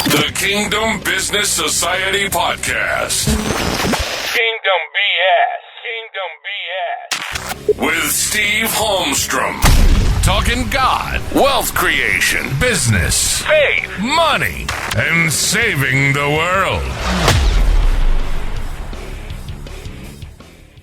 The Kingdom Business Society Podcast. Kingdom BS. Kingdom BS. With Steve Holmstrom. Talking God, wealth creation, business, faith, money, and saving the world.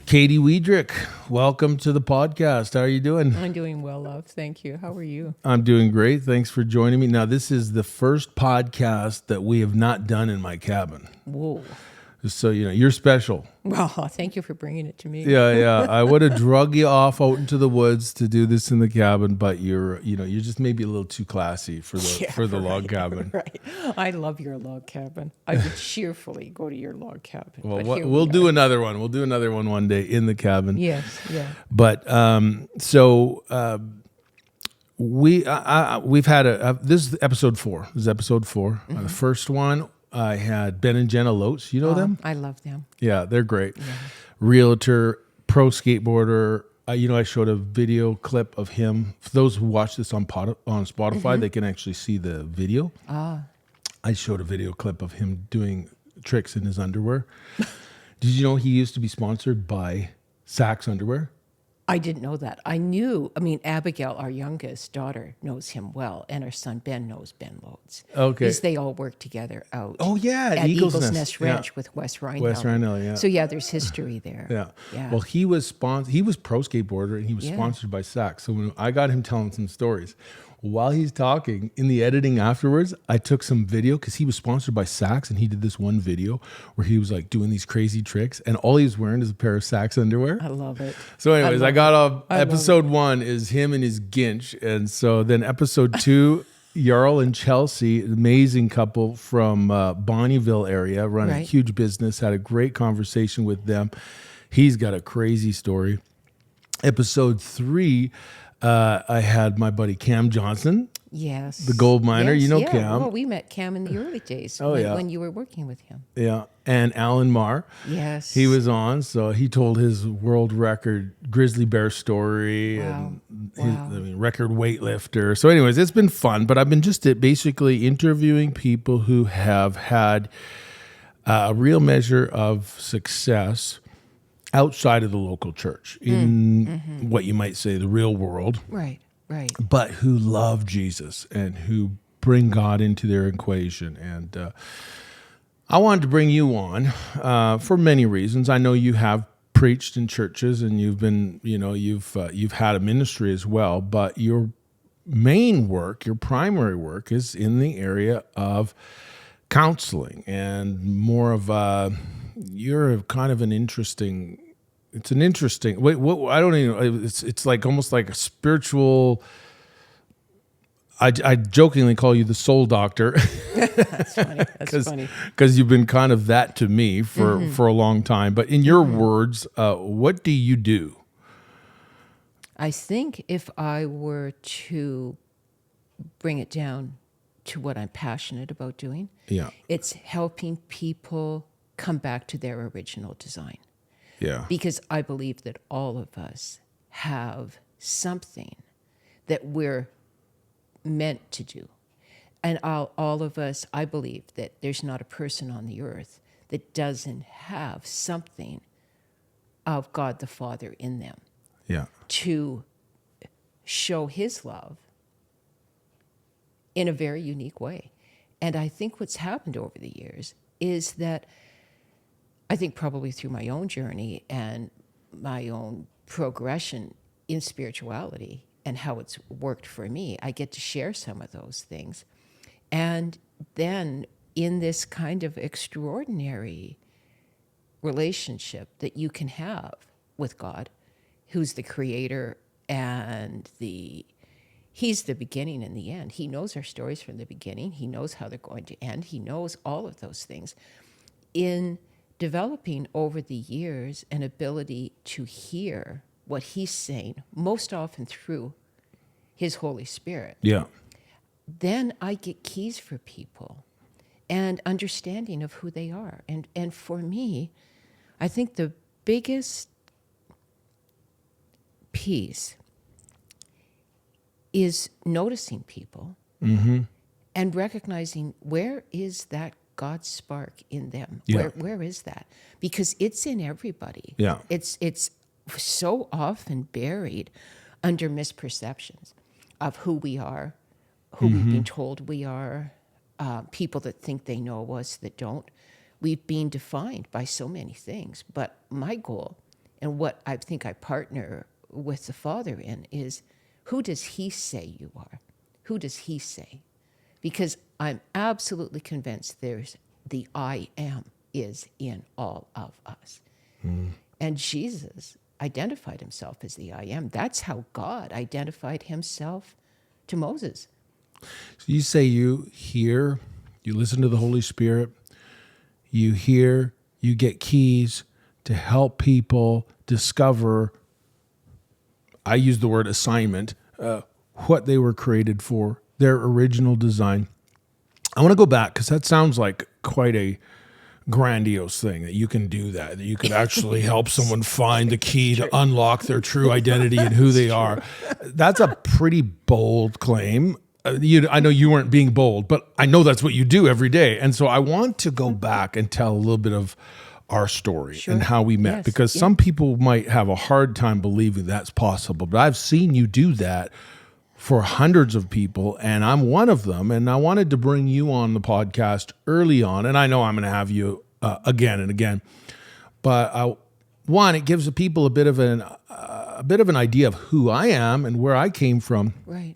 Katie Wiedrick, welcome to the podcast. How are you doing? I'm doing well, love. Thank you. How are you? I'm doing great. Thanks for joining me. Now, this is the first podcast that we have not done in my cabin. Whoa. Just so you know, you're special. Well, thank you for bringing it to me. Yeah. I would have drug you off out into the woods to do this in the cabin, but you're just maybe a little too classy for the log cabin. Right. I love your log cabin. I would cheerfully go to your log cabin. Well, but we'll do another one. We'll do another one day in the cabin. Yes. Yeah. But we've had this is episode 4. This is episode 4. The first one, I had Ben and Jenna Lotes. You know them? I love them. Yeah, they're great. Yeah. Realtor, pro skateboarder. I showed a video clip of him. For those who watch this on Spotify, they can actually see the video. I showed a video clip of him doing tricks in his underwear. Did you know he used to be sponsored by Saks Underwear? I didn't know that. Abigail, our youngest daughter, knows him well, and our son Ben knows Ben Lotes. Okay. Because they all work together out. Oh, yeah, at Eagles Nest Ranch with Wes Reinell. Wes Reinell, yeah. So, there's history there. Yeah. Well, he was pro skateboarder, and he was sponsored by Saks. So when I got him telling some stories, while he's talking, in the editing afterwards, I took some video because he was sponsored by Saks, and he did this one video where he was like doing these crazy tricks, and all he was wearing is a pair of Saks underwear. I love it. So anyways, I got off episode 1 is him and his Ginch. And so then episode 2, Jarl and Chelsea, an amazing couple from Bonnyville area, run a huge business, had a great conversation with them. He's got a crazy story. Episode 3, I had my buddy Cam Johnson. Yes. The gold miner. Yes, you know Cam. Well, we met Cam in the early days when you were working with him. Yeah. And Alan Marr. Yes. He was on. So he told his world record grizzly bear story and his record weightlifter. So anyways, it's been fun. But I've been just basically interviewing people who have had a real measure of success outside of the local church in what you might say the real world. Right. But who love Jesus and who bring God into their equation. And I wanted to bring you on for many reasons. I know you have preached in churches and you've been, you've had a ministry as well, but your main work, your primary work is in the area of counseling and more of you're kind of an interesting. It's an interesting. Wait, what? I don't even know. It's like almost like a spiritual. I jokingly call you the soul doctor. That's funny. That's funny because you've been kind of that to me for a long time. But in your words, what do you do? I think if I were to bring it down to what I'm passionate about doing, it's helping people come back to their original design. Yeah. Because I believe that all of us have something that we're meant to do. And all of us, I believe that there's not a person on the earth that doesn't have something of God the Father in them. Yeah. To show his love in a very unique way. And I think what's happened over the years is that I think probably through my own journey and my own progression in spirituality and how it's worked for me, I get to share some of those things. And then in this kind of extraordinary relationship that you can have with God, who's the creator and he's the beginning and the end. He knows our stories from the beginning. He knows how they're going to end. He knows all of those things. In developing over the years an ability to hear what he's saying, most often through his Holy Spirit. Yeah. Then I get keys for people and understanding of who they are. And for me, I think the biggest piece is noticing people and recognizing where is that God spark in them? Yeah. Where is that? Because it's in everybody. Yeah. It's so often buried under misperceptions of who we are, who we've been told we are, people that think they know us that don't. We've been defined by so many things. But my goal, and what I think I partner with the Father in, is who does He say you are? Who does He say? Because I'm absolutely convinced there's the I am is in all of us. And Jesus identified himself as the I am. That's how God identified himself to Moses. So you say you hear, you listen to the Holy Spirit, you hear, you get keys to help people discover, I use the word assignment, what they were created for, their original design. I want to go back because that sounds like quite a grandiose thing, that you can do that you could actually help someone find the key to unlock their true identity and who they are. That's a pretty bold claim. I know you weren't being bold, but I know that's what you do every day. And so I want to go back and tell a little bit of our story and how we met, because some people might have a hard time believing that's possible, but I've seen you do that for hundreds of people, and I'm one of them. And I wanted to bring you on the podcast early on, and I know I'm going to have you again and again. But it gives the people a bit of an idea of who I am and where I came from, Right.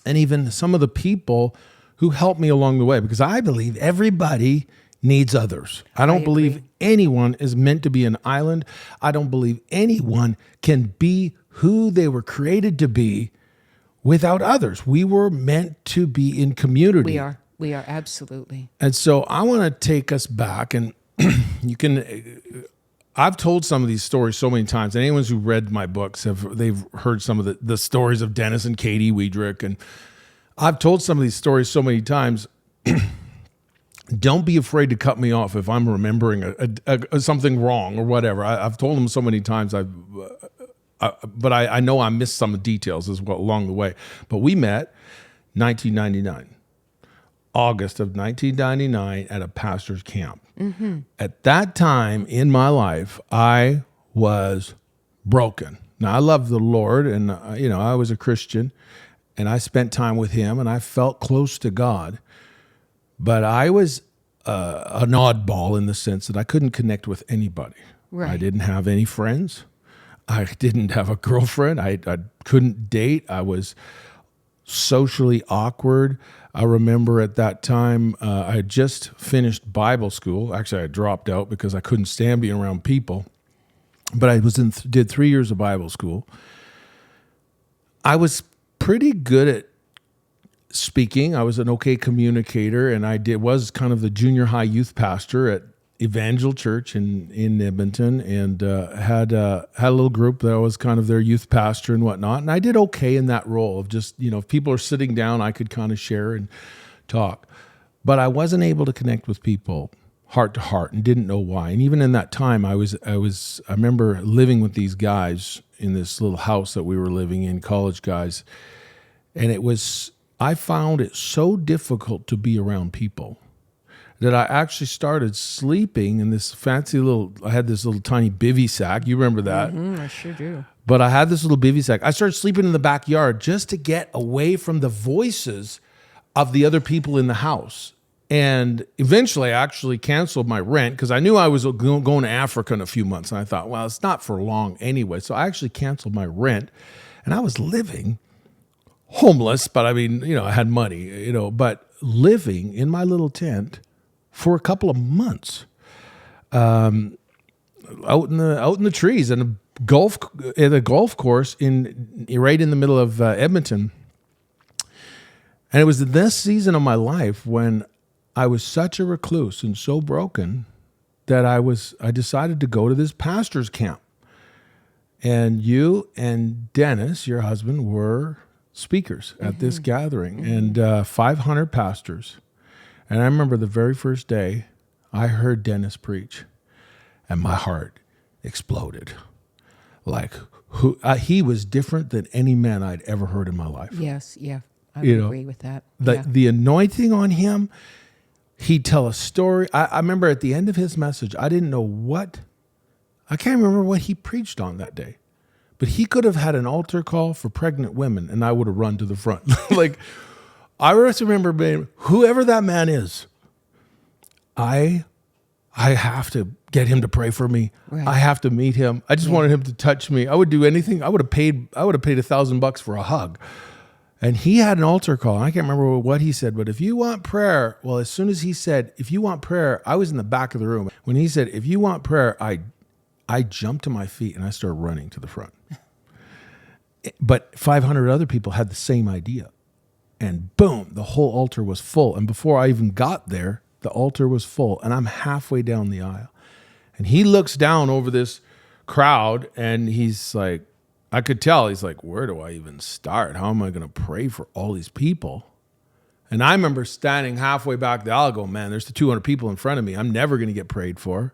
and even some of the people who helped me along the way. Because I believe everybody needs others. I don't believe anyone is meant to be an island. I don't believe anyone can be who they were created to be without others. We were meant to be in community. We are absolutely. And so I want to take us back, and I've told some of these stories so many times. And anyone who read my books they've heard some of the stories of Dennis and Katie Wiedrick, and I've told some of these stories so many times. Don't be afraid to cut me off if I'm remembering something wrong or whatever. I've told them so many times. But I know I missed some details as well along the way. But we met 1999, August of 1999 at a pastor's camp. Mm-hmm. At that time in my life, I was broken. Now, I love the Lord, and I was a Christian, and I spent time with Him, and I felt close to God. But I was an oddball in the sense that I couldn't connect with anybody. Right. I didn't have any friends. I didn't have a girlfriend. I couldn't date. I was socially awkward. I remember at that time, I had just finished Bible school. Actually, I dropped out because I couldn't stand being around people. But I did 3 years of Bible school. I was pretty good at speaking. I was an okay communicator, and was kind of the junior high youth pastor at Evangel Church in Edmonton, and had a little group that I was kind of their youth pastor and whatnot. And I did okay in that role of just, if people are sitting down, I could kind of share and talk. But I wasn't able to connect with people heart to heart, and didn't know why. And even in that time, I remember living with these guys in this little house that we were living in, college guys, and I found it so difficult to be around people that I actually started sleeping in this fancy I had this little tiny bivy sack. You remember that? Mm-hmm, I sure do. But I had this little bivy sack. I started sleeping in the backyard just to get away from the voices of the other people in the house. And eventually I actually canceled my rent because I knew I was going to Africa in a few months. And I thought, well, it's not for long anyway. So I actually canceled my rent, and I was living homeless, but I mean, I had money, but living in my little tent for a couple of months, out in the trees in a golf course right in the middle of Edmonton. And it was this season of my life when I was such a recluse and so broken that I decided to go to this pastor's camp. And you and Dennis, your husband, were speakers at this gathering, and 500 pastors. And I remember the very first day I heard Dennis preach, and my heart exploded. Like he was different than any man I'd ever heard in my life. Yes, yeah, I would agree with that. The anointing on him, he'd tell a story. I remember at the end of his message, I can't remember what he preached on that day, but he could have had an altar call for pregnant women and I would have run to the front. Like, I just remember being, whoever that man is, I have to get him to pray for me. Right. I have to meet him. I just wanted him to touch me. I would do anything. I would have paid $1,000 for a hug. And he had an altar call. I can't remember what he said, but if you want prayer, well, as soon as he said, if you want prayer, I was in the back of the room. When he said, if you want prayer, I jumped to my feet and I started running to the front. But 500 other people had the same idea. And boom, the whole altar was full. And before I even got there, the altar was full. And I'm halfway down the aisle. And he looks down over this crowd and he's like, I could tell, he's like, where do I even start? How am I going to pray for all these people? And I remember standing halfway back the aisle going, man, there's the 200 people in front of me. I'm never going to get prayed for.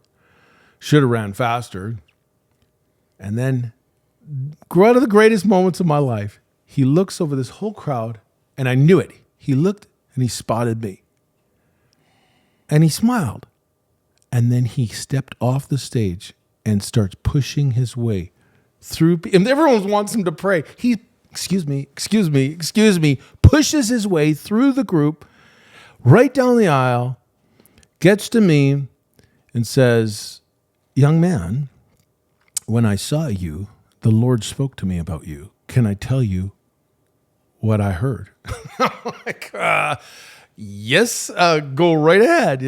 Should have ran faster. And then, one of the greatest moments of my life, he looks over this whole crowd, and I knew it. He looked and he spotted me. And he smiled. And then he stepped off the stage and starts pushing his way through, and everyone wants him to pray. He, excuse me, pushes his way through the group, right down the aisle, gets to me and says, young man, when I saw you, the Lord spoke to me about you. Can I tell you what I heard? I'm like, yes, go right ahead,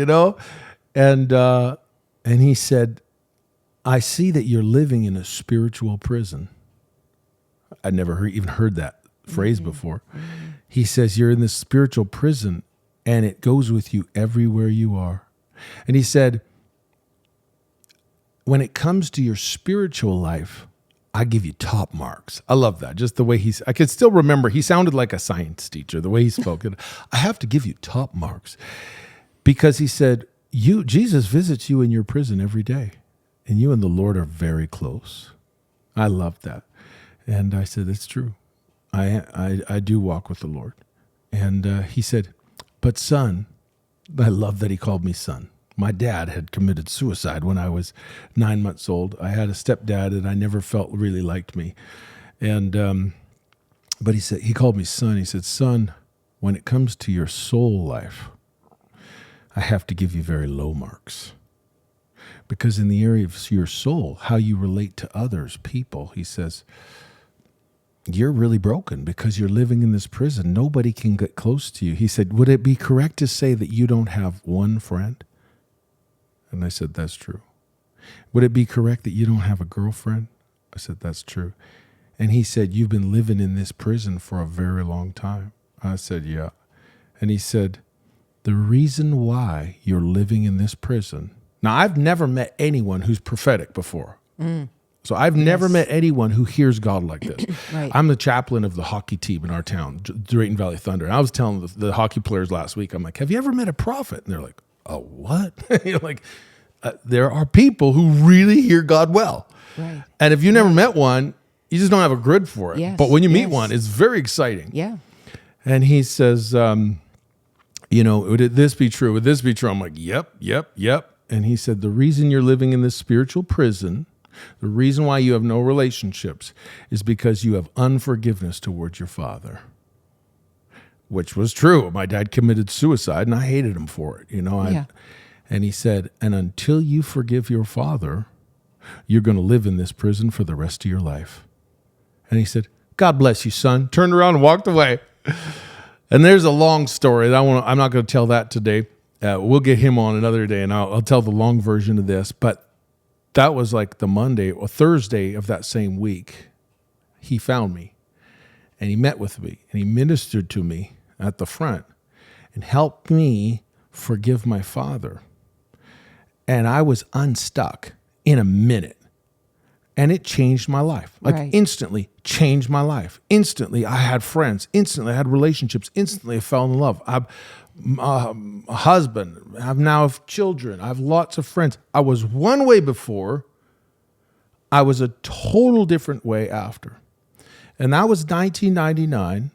And he said, I see that you're living in a spiritual prison. I'd never even heard that phrase before. He says, you're in this spiritual prison and it goes with you everywhere you are. And he said, when it comes to your spiritual life, I give you top marks. I love that. Just the way I can still remember, he sounded like a science teacher, the way he spoke. I have to give you top marks. Because he said, Jesus visits you in your prison every day. And you and the Lord are very close. I love that. And I said, it's true. I do walk with the Lord. And he said, but son, I love that he called me son. My dad had committed suicide when I was 9 months old. I had a stepdad and I never felt really liked me. And, but he called me son. He said, son, when it comes to your soul life, I have to give you very low marks. Because in the area of your soul, how you relate to others, people, he says, you're really broken because you're living in this prison. Nobody can get close to you. He said, would it be correct to say that you don't have one friend? And I said, that's true. Would it be correct that you don't have a girlfriend? I said, that's true. And he said, you've been living in this prison for a very long time. I said, yeah. And he said, the reason why you're living in this prison. Now, I've never met anyone who's prophetic before. So I've never met anyone who hears God like this. Right. I'm the chaplain of the hockey team in our town, Drayton Valley Thunder. And I was telling the hockey players last week, I'm like, have you ever met a prophet? And they're like, oh, what? You're like, there are people who really hear God well. Right. And if you never met one, you just don't have a grid for it. Yes. But when you meet one, it's very exciting. Yeah. And he says, would this be true? Would this be true? I'm like, yep. And he said, the reason you're living in this spiritual prison, the reason why you have no relationships is because you have unforgiveness towards your father. Which was true. My dad committed suicide and I hated him for it. And he said, and until you forgive your father, you're going to live in this prison for the rest of your life. And he said, God bless you, son. Turned around and walked away. And there's a long story. I'm not going to tell that today. We'll get him on another day, and I'll tell the long version of this. But that was like the Monday or Thursday of that same week. He found me, and he met with me, and he ministered to me at the front and helped me forgive my father. And I was unstuck in a minute. And it changed my life. Instantly changed my life. Instantly, I had friends. Instantly, I had relationships. Instantly, I fell in love. I'm a husband. I have now children. I have lots of friends. I was one way before. I was a total different way after. And that was 1999.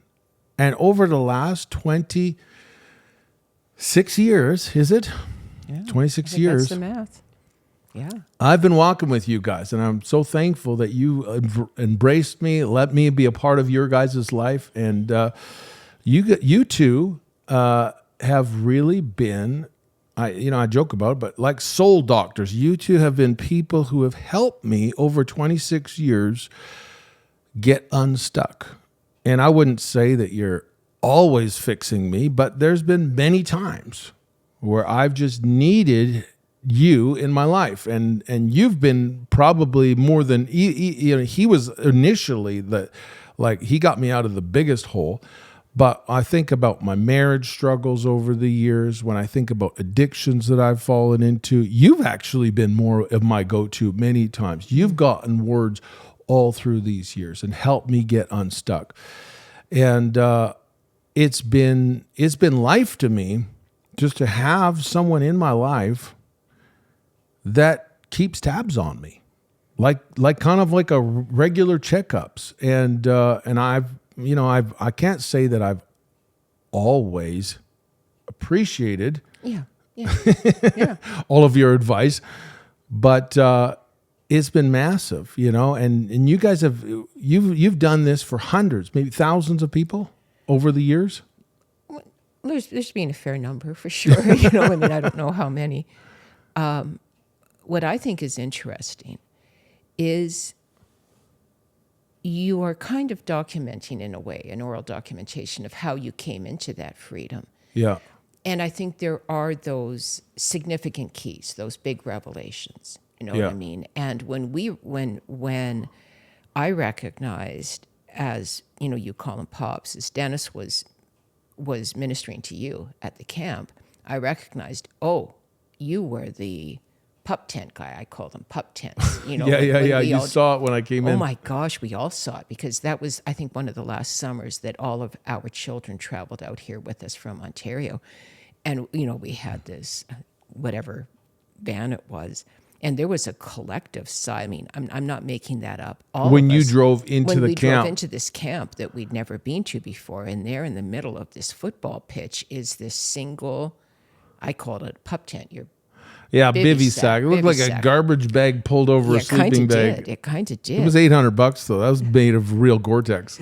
And over the last 26 years, is it? Yeah, 26 I think years. That's the math. Yeah. I've been walking with you guys, and I'm so thankful that you embraced me, let me be a part of your guys' life. And you two have really been, I joke about it, but like soul doctors. You two have been people who have helped me over 26 years get unstuck. And I wouldn't say that you're always fixing me, but there's been many times where I've just needed you in my life, and you've been probably more than he was initially he got me out of the biggest hole. But I think about my marriage struggles over the years, when I think about addictions that I've fallen into, you've actually been more of my go-to many times. You've gotten words all through these years and helped me get unstuck. And it's been life to me just to have someone in my life that keeps tabs on me, like kind of like a regular checkups. And I can't say that I've always appreciated Yeah. all of your advice, but it's been massive, and you guys you've done this for hundreds, maybe thousands of people over the years. There's been a fair number for sure. I mean, I don't know how many. What I think is interesting is you are kind of documenting, in a way, an oral documentation of how you came into that freedom. Yeah. And I think there are those significant keys, those big revelations. You know Yeah. what I mean? And when I recognized, as you call him Pops, as Dennis was ministering to you at the camp, I recognized, oh, you were the pup tent guy. I call them pup tents. Yeah. You saw it when I came in. Oh my gosh, we all saw it, because that was, I think, one of the last summers that all of our children traveled out here with us from Ontario. And, we had this, whatever van it was, and there was a collective sigh. I mean, I'm not making that up. When you drove into the when we camp. drove into this camp that we'd never been to before, and there in the middle of this football pitch is this single, I called it a pup tent. Yeah, Bivy bivy sack. It looked like a sack. garbage bag pulled over a sleeping bag. It kind of did. It was $800 though. That was made of real Gore-Tex.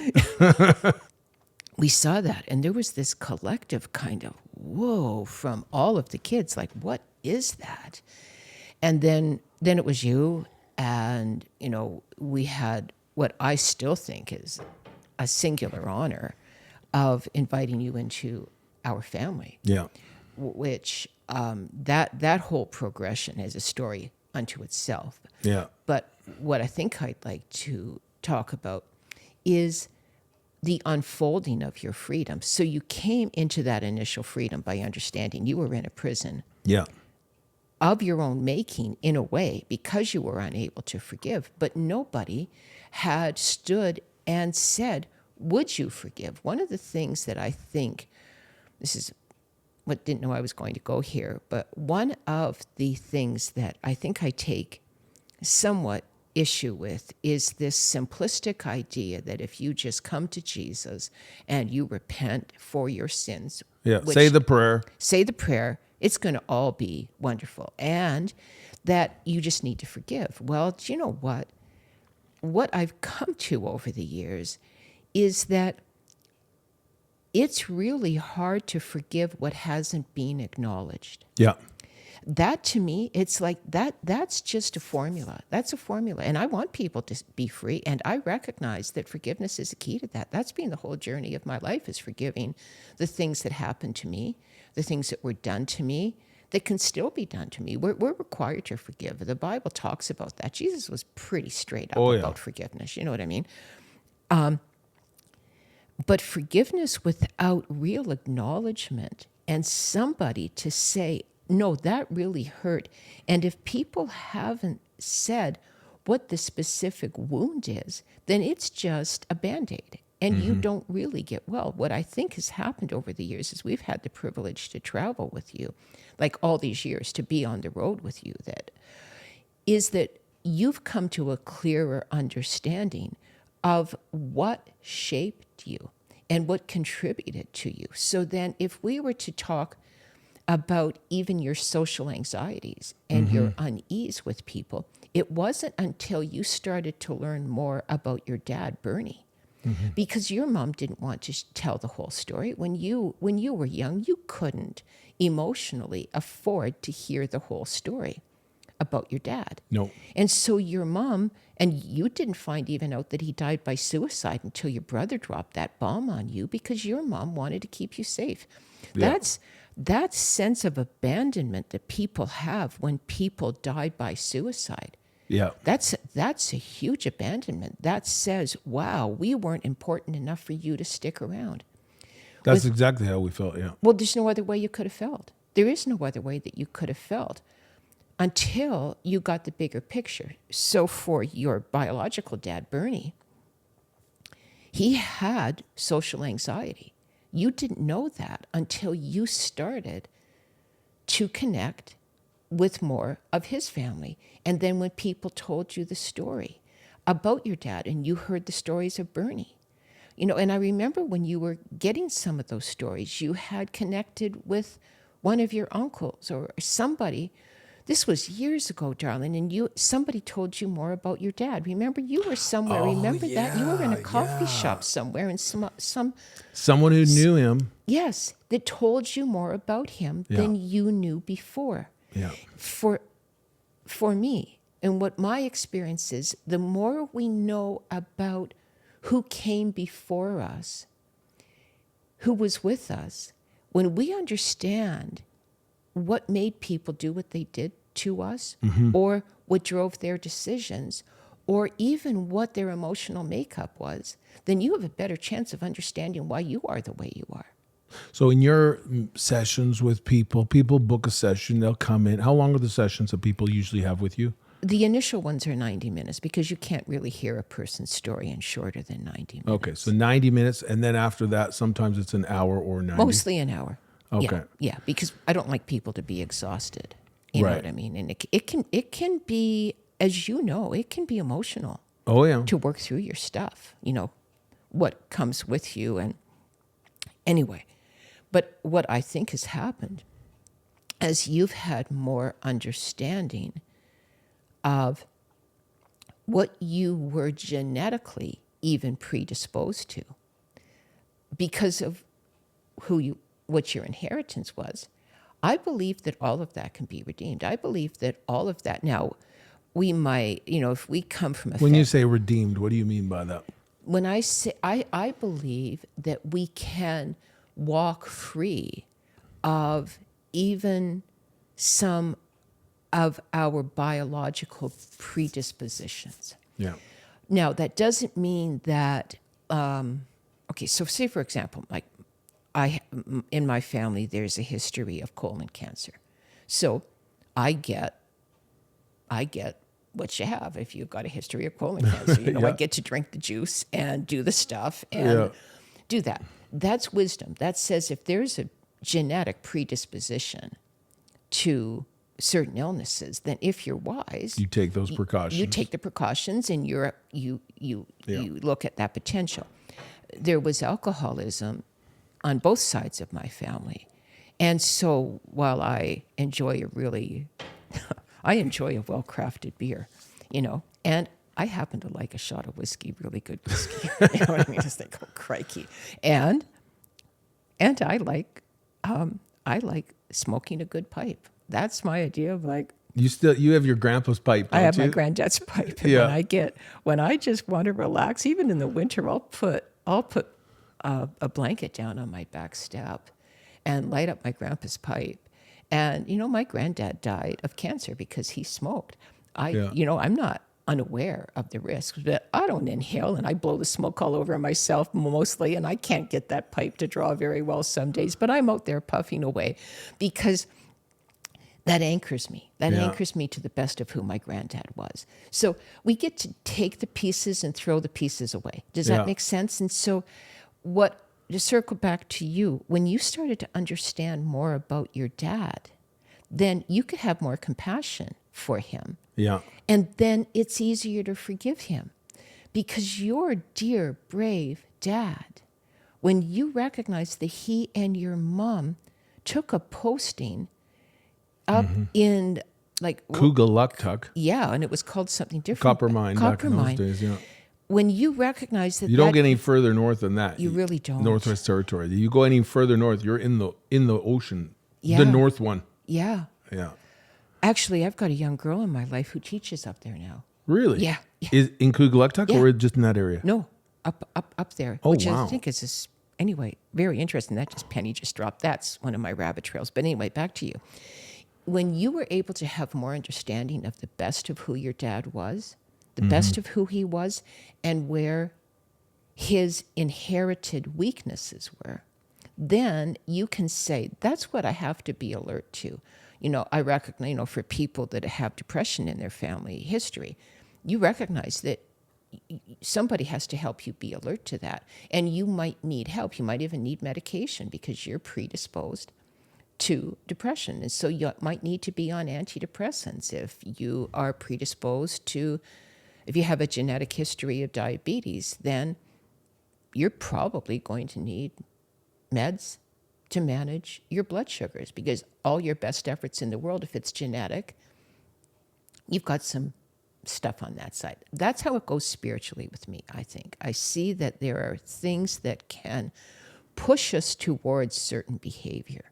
We saw that, and there was this collective kind of whoa from all of the kids, like, what is that? And then it was you, and we had what I still think is a singular honor of inviting you into our family. Yeah. Which that whole progression is a story unto itself. Yeah. But what I think I'd like to talk about is the unfolding of your freedom. So you came into that initial freedom by understanding you were in a prison Yeah. of your own making, in a way, because you were unable to forgive. But nobody had stood and said, would you forgive? One of the things that I think, this is what, didn't know I was going to go here, but one of the things that I think I take somewhat issue with is this simplistic idea that if you just come to Jesus and you repent for your sins, Yeah. Say the prayer. it's going to all be wonderful, and that you just need to forgive. Well, do you know what? What I've come to over the years is that it's really hard to forgive what hasn't been acknowledged. Yeah. That, to me, it's like that's just a formula. That's a formula. And I want people to be free. And I recognize that forgiveness is a key to that. That's been the whole journey of my life, is forgiving the things that happened to me, the things that were done to me, that can still be done to me. We're required to forgive. The Bible talks about that. Jesus was pretty straight up about forgiveness. You know what I mean? But forgiveness without real acknowledgement and somebody to say, no, that really hurt. And if people haven't said what the specific wound is, then it's just a Band-Aid. And you don't really get well. What I think has happened over the years is we've had the privilege to travel with you, like all these years, to be on the road with you, that you've come to a clearer understanding of what shaped you. and what contributed to you. So then if we were to talk about even your social anxieties and your unease with people, it wasn't until you started to learn more about your dad, Bernie, because your mom didn't want to tell the whole story. When you were young, you couldn't emotionally afford to hear the whole story about your dad. No. And so your mom, and you didn't find even out that he died by suicide until your brother dropped that bomb on you, because your mom wanted to keep you safe. Yeah. That sense of abandonment that people have when people die by suicide. Yeah. That's a huge abandonment. That says, wow, we weren't important enough for you to stick around. That's exactly how we felt, yeah. Well, there's no other way you could have felt. There is no other way that you could have felt until you got the bigger picture. So for your biological dad, Bernie, he had social anxiety. You didn't know that until you started to connect with more of his family. And then when people told you the story about your dad and you heard the stories of Bernie, and I remember when you were getting some of those stories, you had connected with one of your uncles or somebody. This was years ago, darling, and somebody told you more about your dad. Remember, you were somewhere. Remember that? You were in a coffee shop somewhere, and someone who knew him. Yes, that told you more about him than you knew before. Yeah. For me, and what my experience is, the more we know about who came before us, who was with us, when we understand what made people do what they did to us, or what drove their decisions, or even what their emotional makeup was, then you have a better chance of understanding why you are the way you are. So in your sessions with people book a session, they'll come in. How long are the sessions that people usually have with you? The initial ones are 90 minutes because you can't really hear a person's story in shorter than 90 minutes. Okay, so 90 minutes, and then after that, sometimes it's an hour or 90? Mostly an hour. Okay. Yeah, because I don't like people to be exhausted. You know Right. what I mean? And it can be, as you know, it can be emotional Oh, yeah. to work through your stuff, what comes with you. And anyway, but what I think has happened as you've had more understanding of what you were genetically even predisposed to because of what your inheritance was, I believe that all of that can be redeemed. I believe that all of that. Now, we might, if we come from a When you say redeemed, what do you mean by that? when I say, I believe that we can walk free of even some of our biological predispositions. Yeah. Now, that doesn't mean that, okay, so say, for example, like in my family, there's a history of colon cancer. So I get what you have if you've got a history of colon cancer. I Yeah. get to drink the juice and do the stuff and do that. That's wisdom. That says if there's a genetic predisposition to certain illnesses, then if you're wise, You take those precautions. you take the precautions and you look at that potential. There was alcoholism on both sides of my family. And so while I enjoy I enjoy a well-crafted beer, and I happen to like a shot of whiskey, really good whiskey. You know what I mean? Just think, oh, crikey. And I like smoking a good pipe. That's my idea of like, You have your grandpa's pipe, don't I have you? my granddad's pipe. And Yeah. when I just want to relax, even in the winter, I'll put a blanket down on my back step and light up my grandpa's pipe. And, my granddad died of cancer because he smoked. I'm not unaware of the risks, but I don't inhale and I blow the smoke all over myself mostly. And I can't get that pipe to draw very well some days, but I'm out there puffing away because that anchors me. That anchors me to the best of who my granddad was. So we get to take the pieces and throw the pieces away. Does that make sense? And so to circle back to you, when you started to understand more about your dad, then you could have more compassion for him. Yeah. And then it's easier to forgive him because your dear, brave dad when you recognize that he and your mom took a posting up in like Kugaluktuk, yeah, and it was called something different. copper mine back in those mine. days. Yeah, When you recognize that you don't get any further north than that. You really don't. Northwest Territory. You go any further north, you're in the ocean. Yeah. The north one. yeah. Yeah. Actually, I've got a young girl in my life who teaches up there now. Really? Yeah. Is in Kugaluktuk Yeah. or just in that area? No, up there. Oh, which wow. I think is anyway very interesting. Penny just dropped. That's one of my rabbit trails. But anyway, back to you. When you were able to have more understanding of the best of who your dad was, the best of who he was, and where his inherited weaknesses were, then you can say, that's what I have to be alert to. I recognize, for people that have depression in their family history, you recognize that somebody has to help you be alert to that. And you might need help. You might even need medication because you're predisposed to depression. And so you might need to be on antidepressants. If you are predisposed to, if you have a genetic history of diabetes, then you're probably going to need meds to manage your blood sugars, because all your best efforts in the world, if it's genetic, you've got some stuff on that side. That's how it goes spiritually with me, I think. I see that there are things that can push us towards certain behavior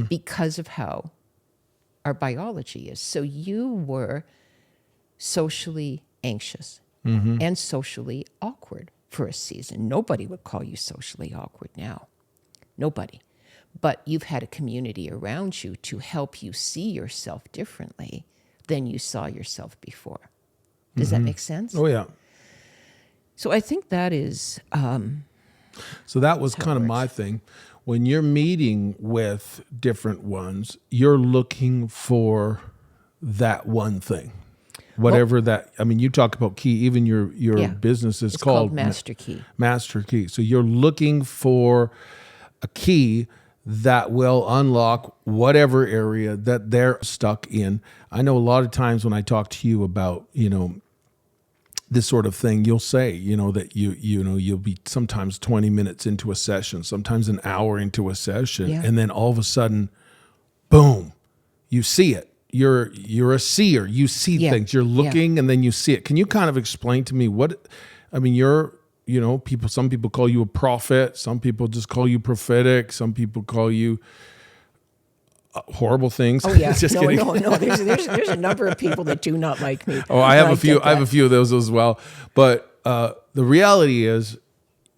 because of how our biology is. So you were socially anxious and socially awkward for a season. Nobody would call you socially awkward now. Nobody. But you've had a community around you to help you see yourself differently than you saw yourself before. Does that make sense? Oh, yeah. So I think that is... So that was kind of my thing. When you're meeting with different ones, you're looking for that one thing. Whatever you talk about key, even your business is it's called Master Key. Master Key. So you're looking for a key that will unlock whatever area that they're stuck in. I know a lot of times when I talk to you about, this sort of thing, you'll say, that you'll be sometimes 20 minutes into a session, sometimes an hour into a session, and then all of a sudden, boom, you see it. You're a seer. You see things. You're looking, and then you see it. Can you kind of explain to me some people call you a prophet. Some people just call you prophetic. Some people call you horrible things. Oh yeah, just no. There's a number of people that do not like me. Oh, I have a few. I have a few of those as well. But the reality is,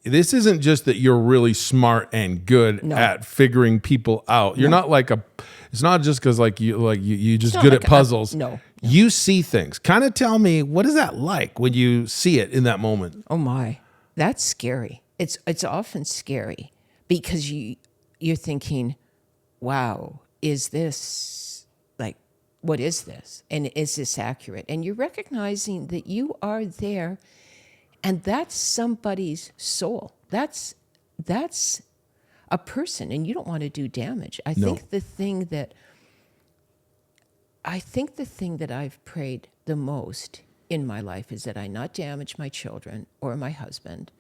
this isn't just that you're really smart and good at figuring people out. You're not like a. It's not just because you just good at puzzles. No. You see things. Kind of tell me, what is that like when you see it in that moment? Oh my, that's scary. It's often scary because you're thinking, wow, is this what is this? And is this accurate? And you're recognizing that you are there, and that's somebody's soul. That's a person, and you don't want to do damage. I think the thing that I've prayed the most in my life is that I not damage my children or my husband,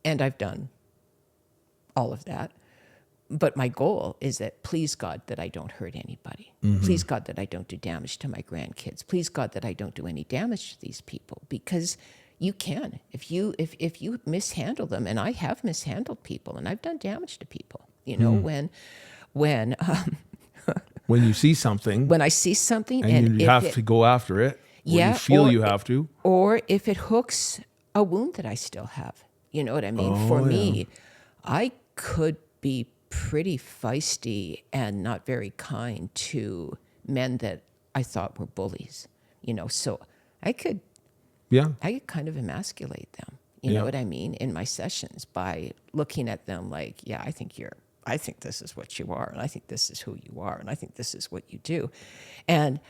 and I've done all of that. But my goal is that, please God, that I don't hurt anybody. Please God, that I don't do damage to my grandkids. Please God, that I don't do any damage to these people, because you can. If you mishandle them, and I have mishandled people, and I've done damage to people. When you see something, when I see something, and you have to go after it, or you feel you have to, or if it hooks a wound that I still have. You know what I mean? For me, I could be pretty feisty and not very kind to men that I thought were bullies. So I could kind of emasculate them. You know what I mean? In my sessions, by looking at them like, I think this is what you are, and I think this is who you are, and I think this is what you do. And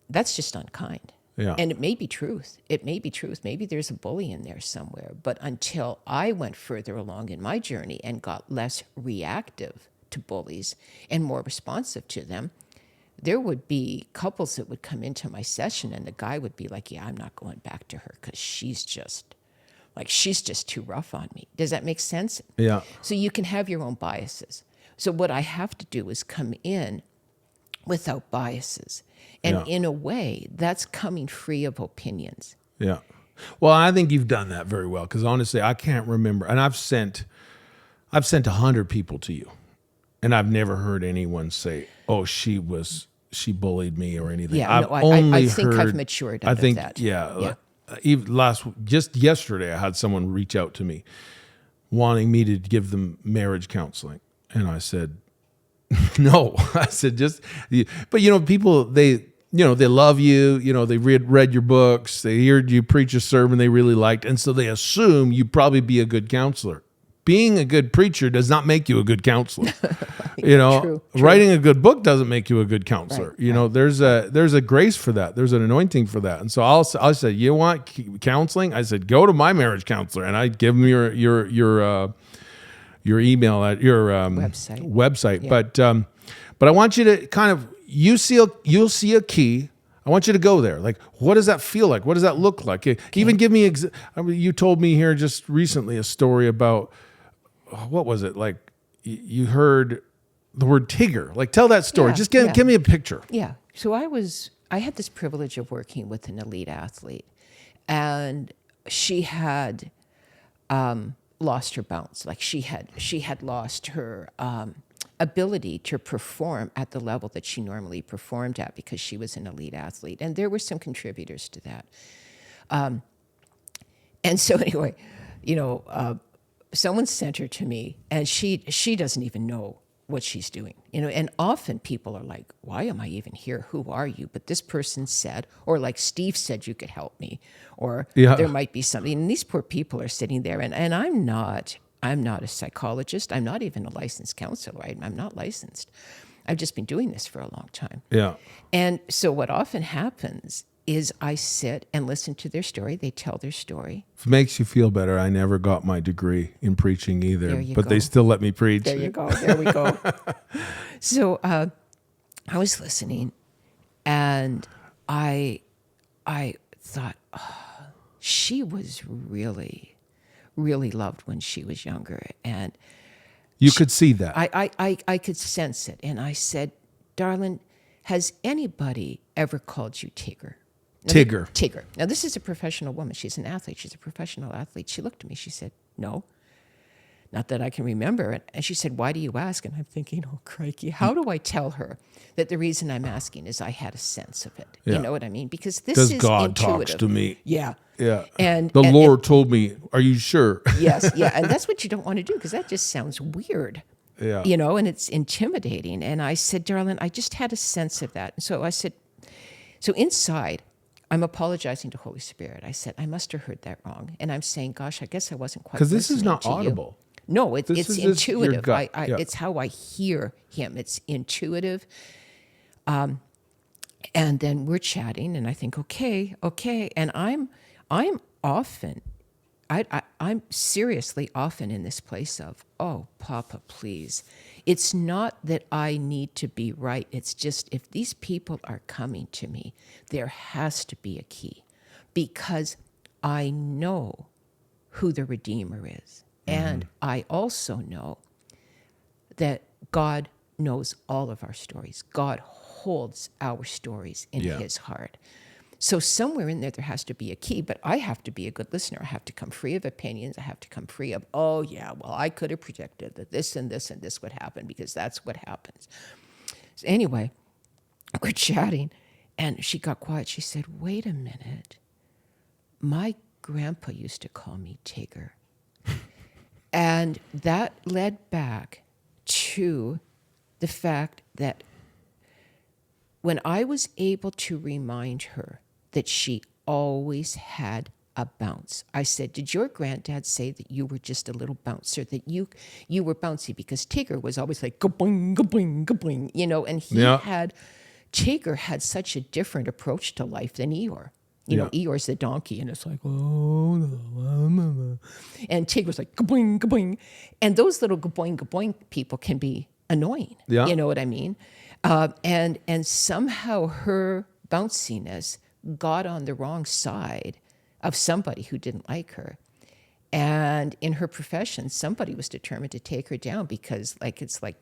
that's just unkind. Yeah. And it may be truth. Maybe there's a bully in there somewhere. But until I went further along in my journey and got less reactive to bullies and more responsive to them, there would be couples that would come into my session, and the guy would be like, I'm not going back to her because she's just like she's just too rough on me. Does that make sense? Yeah. So you can have your own biases. So what I have to do is come in without biases. And Yeah. in a way, that's coming free of opinions. Yeah. Well, I think you've done that very well, because honestly, I can't remember. And I've sent 100 people to you, and I've never heard anyone say, "Oh, she bullied me" or anything. Yeah, I've no, I only think I've heard- matured I out of think, that. yeah. Yeah. Even just yesterday, I had someone reach out to me wanting me to give them marriage counseling, and I said, "No." I said, but people, they love you. They read your books. They heard you preach a sermon they really liked, and so they assume you probably be a good counselor. Being a good preacher does not make you a good counselor. True. Writing a good book doesn't make you a good counselor. Right, There's a grace for that. There's an anointing for that. And so I said, you want counseling? I said, go to my marriage counselor, and I give them your email at your website. Yeah. But I want you to kind of you'll see a key. I want you to go there. Like, what does that feel like? What does that look like? Even give me. You told me here just recently a story about what was it like? You heard the word Tigger. Like, tell that story. Yeah, Just give me a picture. Yeah. So I had this privilege of working with an elite athlete, and she had lost her bounce. Like she had lost her ability to perform at the level that she normally performed at because she was an elite athlete. And there were some contributors to that. And so anyway, someone sent her to me, and she doesn't even know what she's doing. And often people are like, why am I even here? Who are you? But this person said, or like Steve said, you could help me, or there might be something. And these poor people are sitting there, and I'm not a psychologist. I'm not even a licensed counselor. I'm not licensed. I've just been doing this for a long time. Yeah. And so what often happens is I sit and listen to their story. They tell their story. If it makes you feel better, I never got my degree in preaching either, There you but go. they still let me preach. There you go. There we go. So I was listening, and I thought, she was really, really loved when she was younger, and You could see that. I could sense it. And I said, darling, has anybody ever called you Tigger? Tigger. Tigger. Now, this is a professional woman. She's an athlete. She's a professional athlete. She looked at me. She said, no, not that I can remember. And she said, why do you ask? And I'm thinking, oh, crikey, how do I tell her that the reason I'm asking is I had a sense of it? Yeah. You know what I mean? Because this Because is God intuitive. talks to me. Yeah. Yeah. And the and- Lord told me, are you sure? Yes, yeah. And that's what you don't want to do, because that just sounds weird. Yeah. And it's intimidating. And I said, darling, I just had a sense of that. And so I said, so inside, I'm apologizing to Holy Spirit. I said, I must have heard that wrong. And I'm saying, gosh, I guess I wasn't quite Because this is listening not to you. audible. No, This it's is just your intuitive. gut. Yeah. It's how I hear him. It's intuitive. And then we're chatting, and I think, okay. And I'm often, I'm seriously often in this place of, oh, Papa, please. It's not that I need to be right. It's just, if these people are coming to me, there has to be a key, because I know who the Redeemer is. And I also know that God knows all of our stories. God holds our stories in his heart. So somewhere in there has to be a key, but I have to be a good listener. I have to come free of opinions. I have to come free of, oh yeah, well, I could have projected that this and this and this would happen, because that's what happens. So anyway, we're chatting, and she got quiet. She said, wait a minute. My grandpa used to call me Tigger. And that led back to the fact that when I was able to remind her that she always had a bounce, I said, did your granddad say that you were just a little bouncer, that you were bouncy? Because Tigger was always like, ga-boing, ga-boing, ga-boing, and Tigger had such a different approach to life than Eeyore. Eeyore's the donkey, and it's like, oh, no. And Tigger's like, ga-boing, ga-boing. And those little ga-boing, ga-boing people can be annoying. Yeah. You know what I mean? And somehow her bounciness got on the wrong side of somebody who didn't like her. And in her profession, somebody was determined to take her down because, it's like,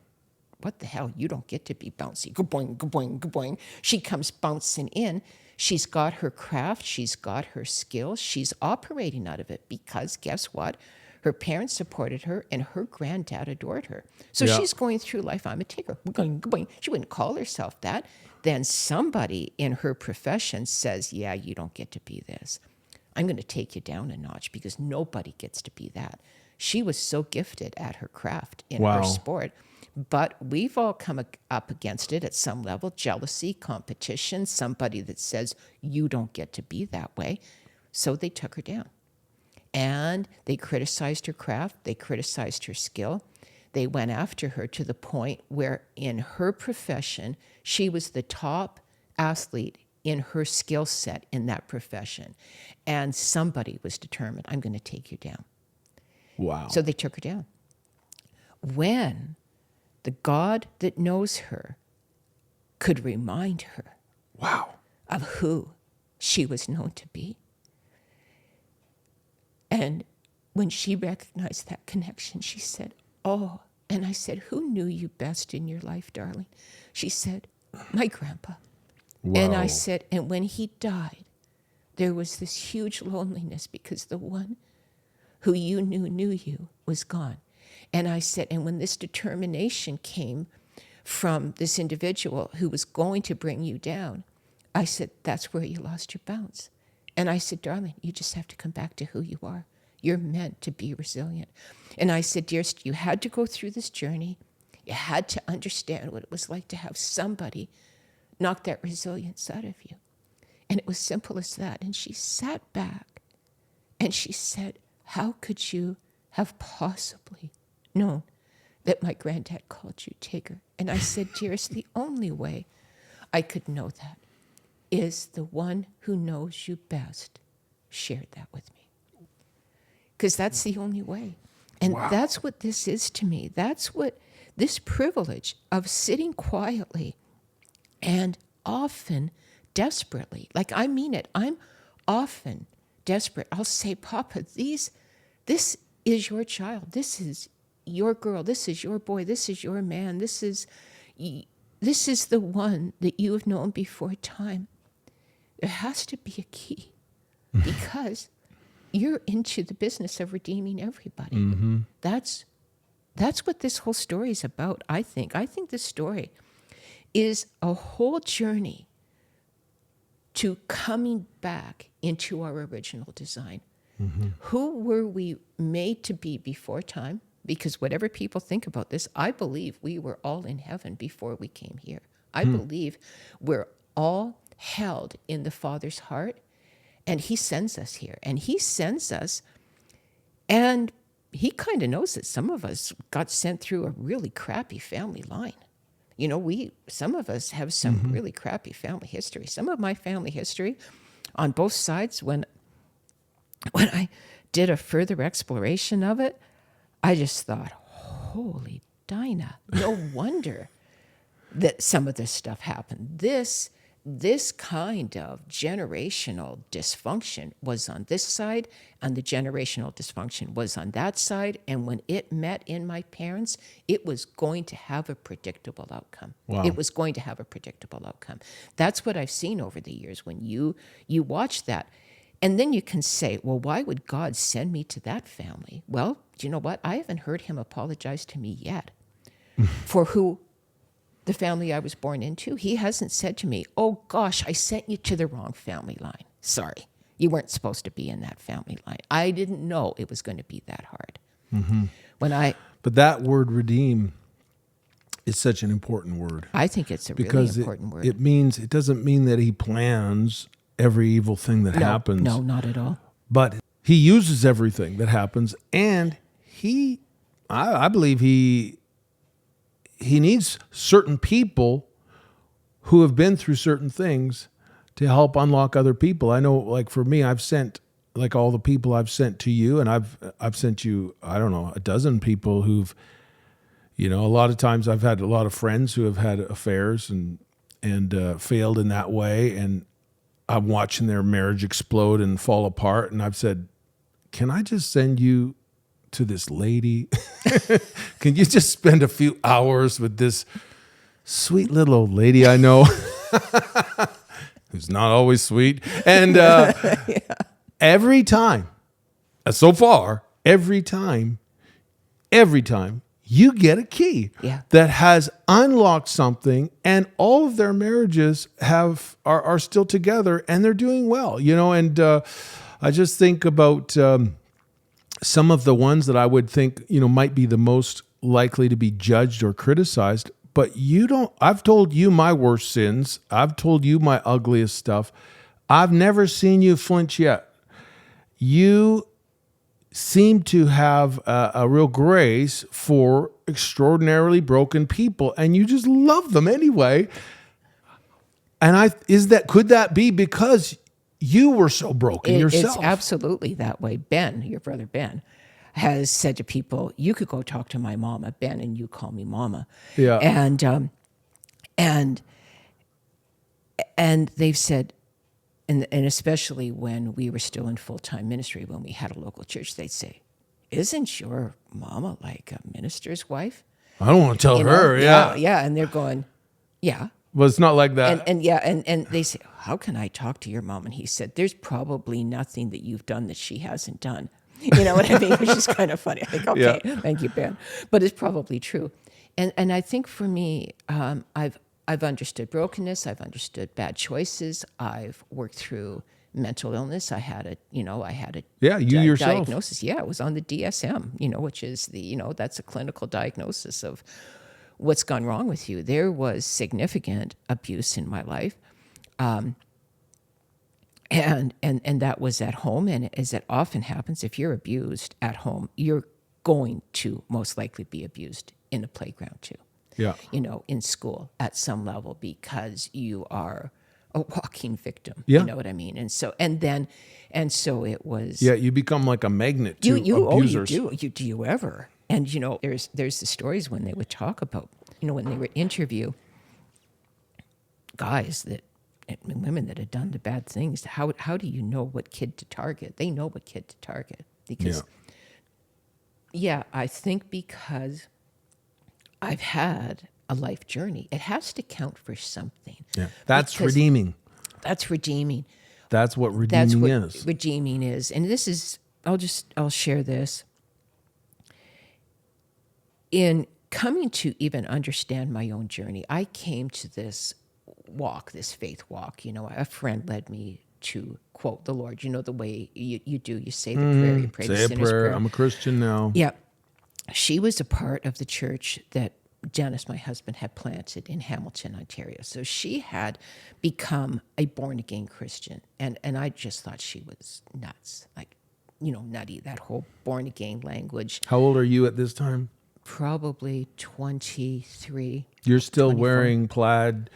what the hell? You don't get to be bouncy. Ga-boing, ga-boing, ga-boing. She comes bouncing in. She's got her craft. She's got her skills. She's operating out of it because guess what? Her parents supported her and her granddad adored her. So Yeah. she's going through life. I'm a taker. Ga-boing, ga-boing. She wouldn't call herself that. Then somebody in her profession says, yeah, you don't get to be this. I'm going to take you down a notch because nobody gets to be that. She was so gifted at her craft in Wow. her sport. But we've all come up against it at some level, jealousy, competition, somebody that says, you don't get to be that way. So they took her down. And they criticized her craft. They criticized her skill. They went after her to the point where in her profession, she was the top athlete in her skill set in that profession. And somebody was determined, I'm going to take you down. Wow. So they took her down. When the God that knows her could remind her Wow. of who she was known to be. And when she recognized that connection, she said, oh, and I said, who knew you best in your life, darling? She said, my grandpa. And I Wow. said, and when he died, there was this huge loneliness because the one who you knew you was gone. And I said, and when this determination came from this individual who was going to bring you down, I said, that's where you lost your bounce. And I said, darling, you just have to come back to who you are. You're meant to be resilient. And I said, dearest, you had to go through this journey. You had to understand what it was like to have somebody knock that resilience out of you. And it was simple as that. And she sat back and she said, how could you have possibly known that my granddad called you Tigger? And I said, dearest, the only way I could know that is the one who knows you best shared that with me. Because that's the only way. And that's what this is to me. That's what this privilege of sitting quietly and often desperately, like I mean it, I'm often desperate. I'll say, Papa, this is your child. This is your girl. This is your boy. This is your man. This is the one that you have known before time. There has to be a key because you're into the business of redeeming everybody. Mm-hmm. That's what this whole story is about, I think. I think this story is a whole journey to coming back into our original design. Mm-hmm. Who were we made to be before time? Because whatever people think about this, I believe we were all in heaven before we came here. I believe we're all held in the Father's heart, and he sends us here. And he sends us, and he kind of knows that some of us got sent through a really crappy family line. You know, some of us have some really crappy family history. Some of my family history on both sides, when I did a further exploration of it, I just thought, holy Dinah, no wonder that some of this stuff happened. This kind of generational dysfunction was on this side, and the generational dysfunction was on that side. And when it met in my parents, it was going to have a predictable outcome. Wow. It was going to have a predictable outcome. That's what I've seen over the years when you watch that. And then you can say, well, why would God send me to that family? Well, do you know what? I haven't heard him apologize to me yet for who the family I was born into. He hasn't said to me, oh gosh, I sent you to the wrong family line. Sorry, you weren't supposed to be in that family line. I didn't know it was going to be that hard. Mm-hmm. But that word redeem is such an important word. I think it's a really Because important word. it doesn't mean that he plans every evil thing that happens. No, not at all. But he uses everything that happens, and I believe he needs certain people who have been through certain things to help unlock other people. I know, like for me, I've sent, like all the people I've sent to you, and I've sent you, I don't know, a dozen people who've, a lot of times I've had a lot of friends who have had affairs and failed in that way, and I'm watching their marriage explode and fall apart, and I've said, can I just send you to this lady? Can you just spend a few hours with this sweet little old lady I know who's not always sweet? And every time, so far, every time, you get a key that has unlocked something, and all of their marriages are still together, and they're doing well, and I just think about some of the ones that I would think, might be the most likely to be judged or criticized, but I've told you my worst sins. I've told you my ugliest stuff. I've never seen you flinch yet. You seem to have a real grace for extraordinarily broken people, and you just love them anyway. And could that be because you were so broken yourself? It's absolutely that way. Ben, your brother Ben, has said to people, "You could go talk to my mama, Ben, and you call me mama." Yeah. And they've said, and especially when we were still in full-time ministry, when we had a local church, they'd say, "Isn't your mama like a minister's wife?" I don't want to tell her. Yeah. And they're going, "Yeah." Well, it's not like that. And they say, "How can I talk to your mom?" And he said, "There's probably nothing that you've done that she hasn't done." You know what I mean? Which is kind of funny. I think, okay, Thank you, Ben. But it's probably true. And I think for me, I've understood brokenness. I've understood bad choices. I've worked through mental illness. I had a yourself. diagnosis. Yeah, it was on the DSM, which is that's a clinical diagnosis of what's gone wrong with you. There was significant abuse in my life. And that was at home. And as it often happens, if you're abused at home, you're going to most likely be abused in the playground too. Yeah. In school at some level, because you are a walking victim. Yeah. You know what I mean? And so it was. Yeah, you become like a magnet to abusers. You do. Do you ever? And there's the stories when they would talk about, when they would interview guys and women that had done the bad things. How do you know what kid to target? They know what kid to target because. Yeah, I think because I've had a life journey, it has to count for something. Yeah, that's redeeming. That's redeeming. That's what redeeming is. Redeeming is, and this is. I'll share this. In coming to even understand my own journey, I came to this faith walk. A friend led me to quote the Lord. The way you do. You say the prayer. You pray the sinner's prayer. I'm a Christian now. Yeah. She was a part of the church that Dennis, my husband, had planted in Hamilton, Ontario. So she had become a born-again Christian. And I just thought she was nuts. Like, nutty, that whole born-again language. How old are you at this time? Probably 23. You're still 24. wearing plaid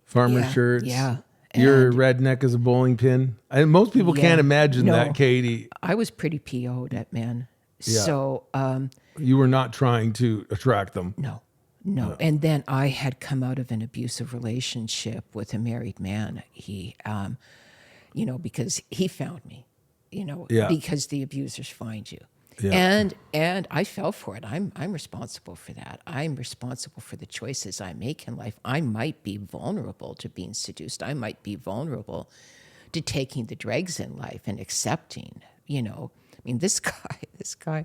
farmer shirts? Yeah. Your redneck is a bowling pin? And most people can't imagine that, Katie. I was pretty PO'd at men. Yeah. So... you were not trying to attract them. No. And then I had come out of an abusive relationship with a married man. He, because he found me, because the abusers find you. Yeah. And I fell for it. I'm responsible for that. I'm responsible for the choices I make in life. I might be vulnerable to being seduced. I might be vulnerable to taking the dregs in life and accepting, this guy,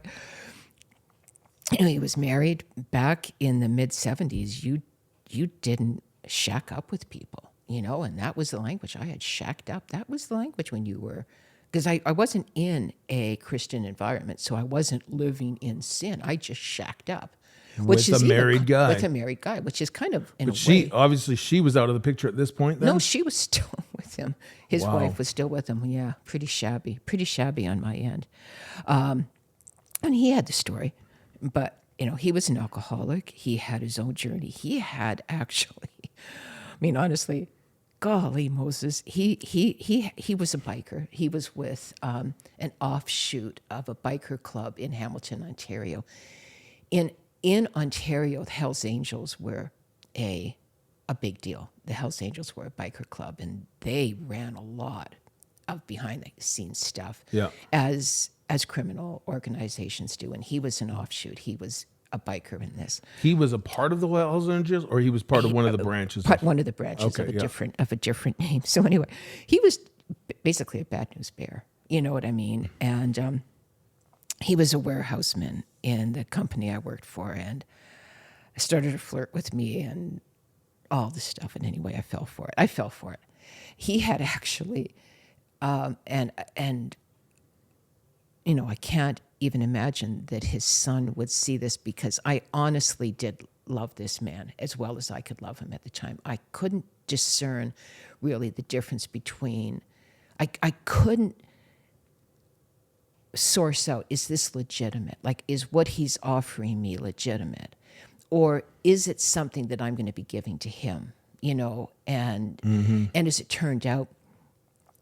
he was married back in the mid-'70s. You didn't shack up with people, and that was the language. I had shacked up. That was the language when you were, because I wasn't in a Christian environment, so I wasn't living in sin. I just shacked up. With a married guy. With a married guy, which is kind of, in but a way. Obviously, she was out of the picture at this point then? No, she was still with him. His wife was still with him. Yeah, pretty shabby on my end. And he had the story, but, he was an alcoholic. He had his own journey. He had actually, honestly, golly Moses, he was a biker. He was with an offshoot of a biker club in Hamilton, Ontario. In Ontario, the Hells Angels were a big deal. The Hells Angels were a biker club, and they ran a lot of behind-the-scenes stuff. Yeah. As as criminal organizations do. And he was an offshoot. He was a biker in this. He was a part of the Hells Angels, or he was part of one of the branches? One of the branches Okay, of a different name. So anyway, he was basically a bad news bear. You know what I mean? And he was a warehouseman in the company I worked for, and started to flirt with me and all this stuff. And anyway, I fell for it. He had actually, and you know, I can't even imagine that his son would see this, because I honestly did love this man as well as I could love him at the time. I couldn't discern really the difference between, I couldn't source out, is this legitimate? Like, is what he's offering me legitimate? Or is it something that I'm going to be giving to him? You know, and as it turned out,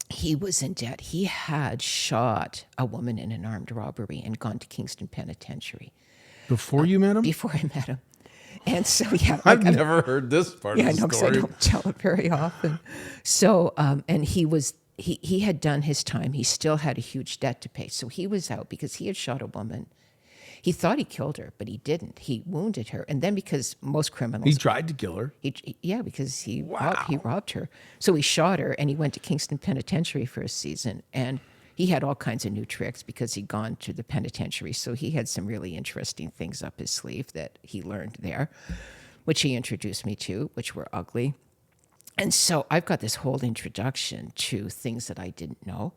he was in debt. He had shot a woman in an armed robbery and gone to Kingston Penitentiary. Before you met him? Before I met him. And so, yeah. I've never heard this part Yeah, of the I know, because I story. don't tell it very often. So, and he had done his time. He still had a huge debt to pay. So he was out because he had shot a woman. He thought he killed her, but he didn't. He wounded her. And then, because most criminals... He tried to kill her. Because he robbed her. So he shot her, and he went to Kingston Penitentiary for a season. And he had all kinds of new tricks because he'd gone to the penitentiary. So he had some really interesting things up his sleeve that he learned there, which he introduced me to, which were ugly. And so I've got this whole introduction to things that I didn't know.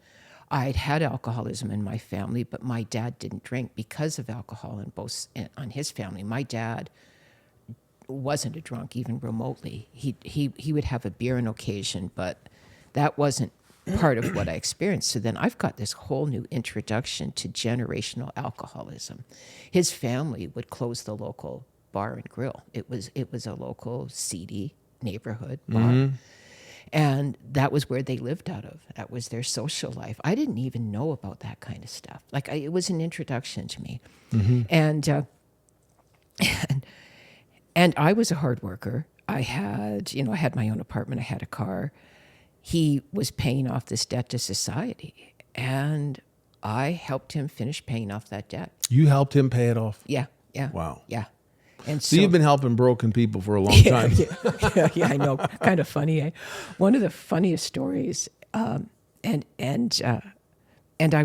I'd had alcoholism in my family, but my dad didn't drink because of alcohol on his family. My dad wasn't a drunk, even remotely. He would have a beer on occasion, but that wasn't part of what I experienced. So then I've got this whole new introduction to generational alcoholism. His family would close the local bar and grill. It was a local seedy neighborhood bar. And that was where they lived out of. That was their social life. I didn't even know about that kind of stuff. Like, it was an introduction to me. And I was a hard worker. I had my own apartment. I had a car. He was paying off this debt to society, and I helped him finish paying off that debt. You helped him pay it off? Yeah. Wow. Yeah. And So you've been helping broken people for a long time. Yeah, I know. Kind of funny, eh? One of the funniest stories, and I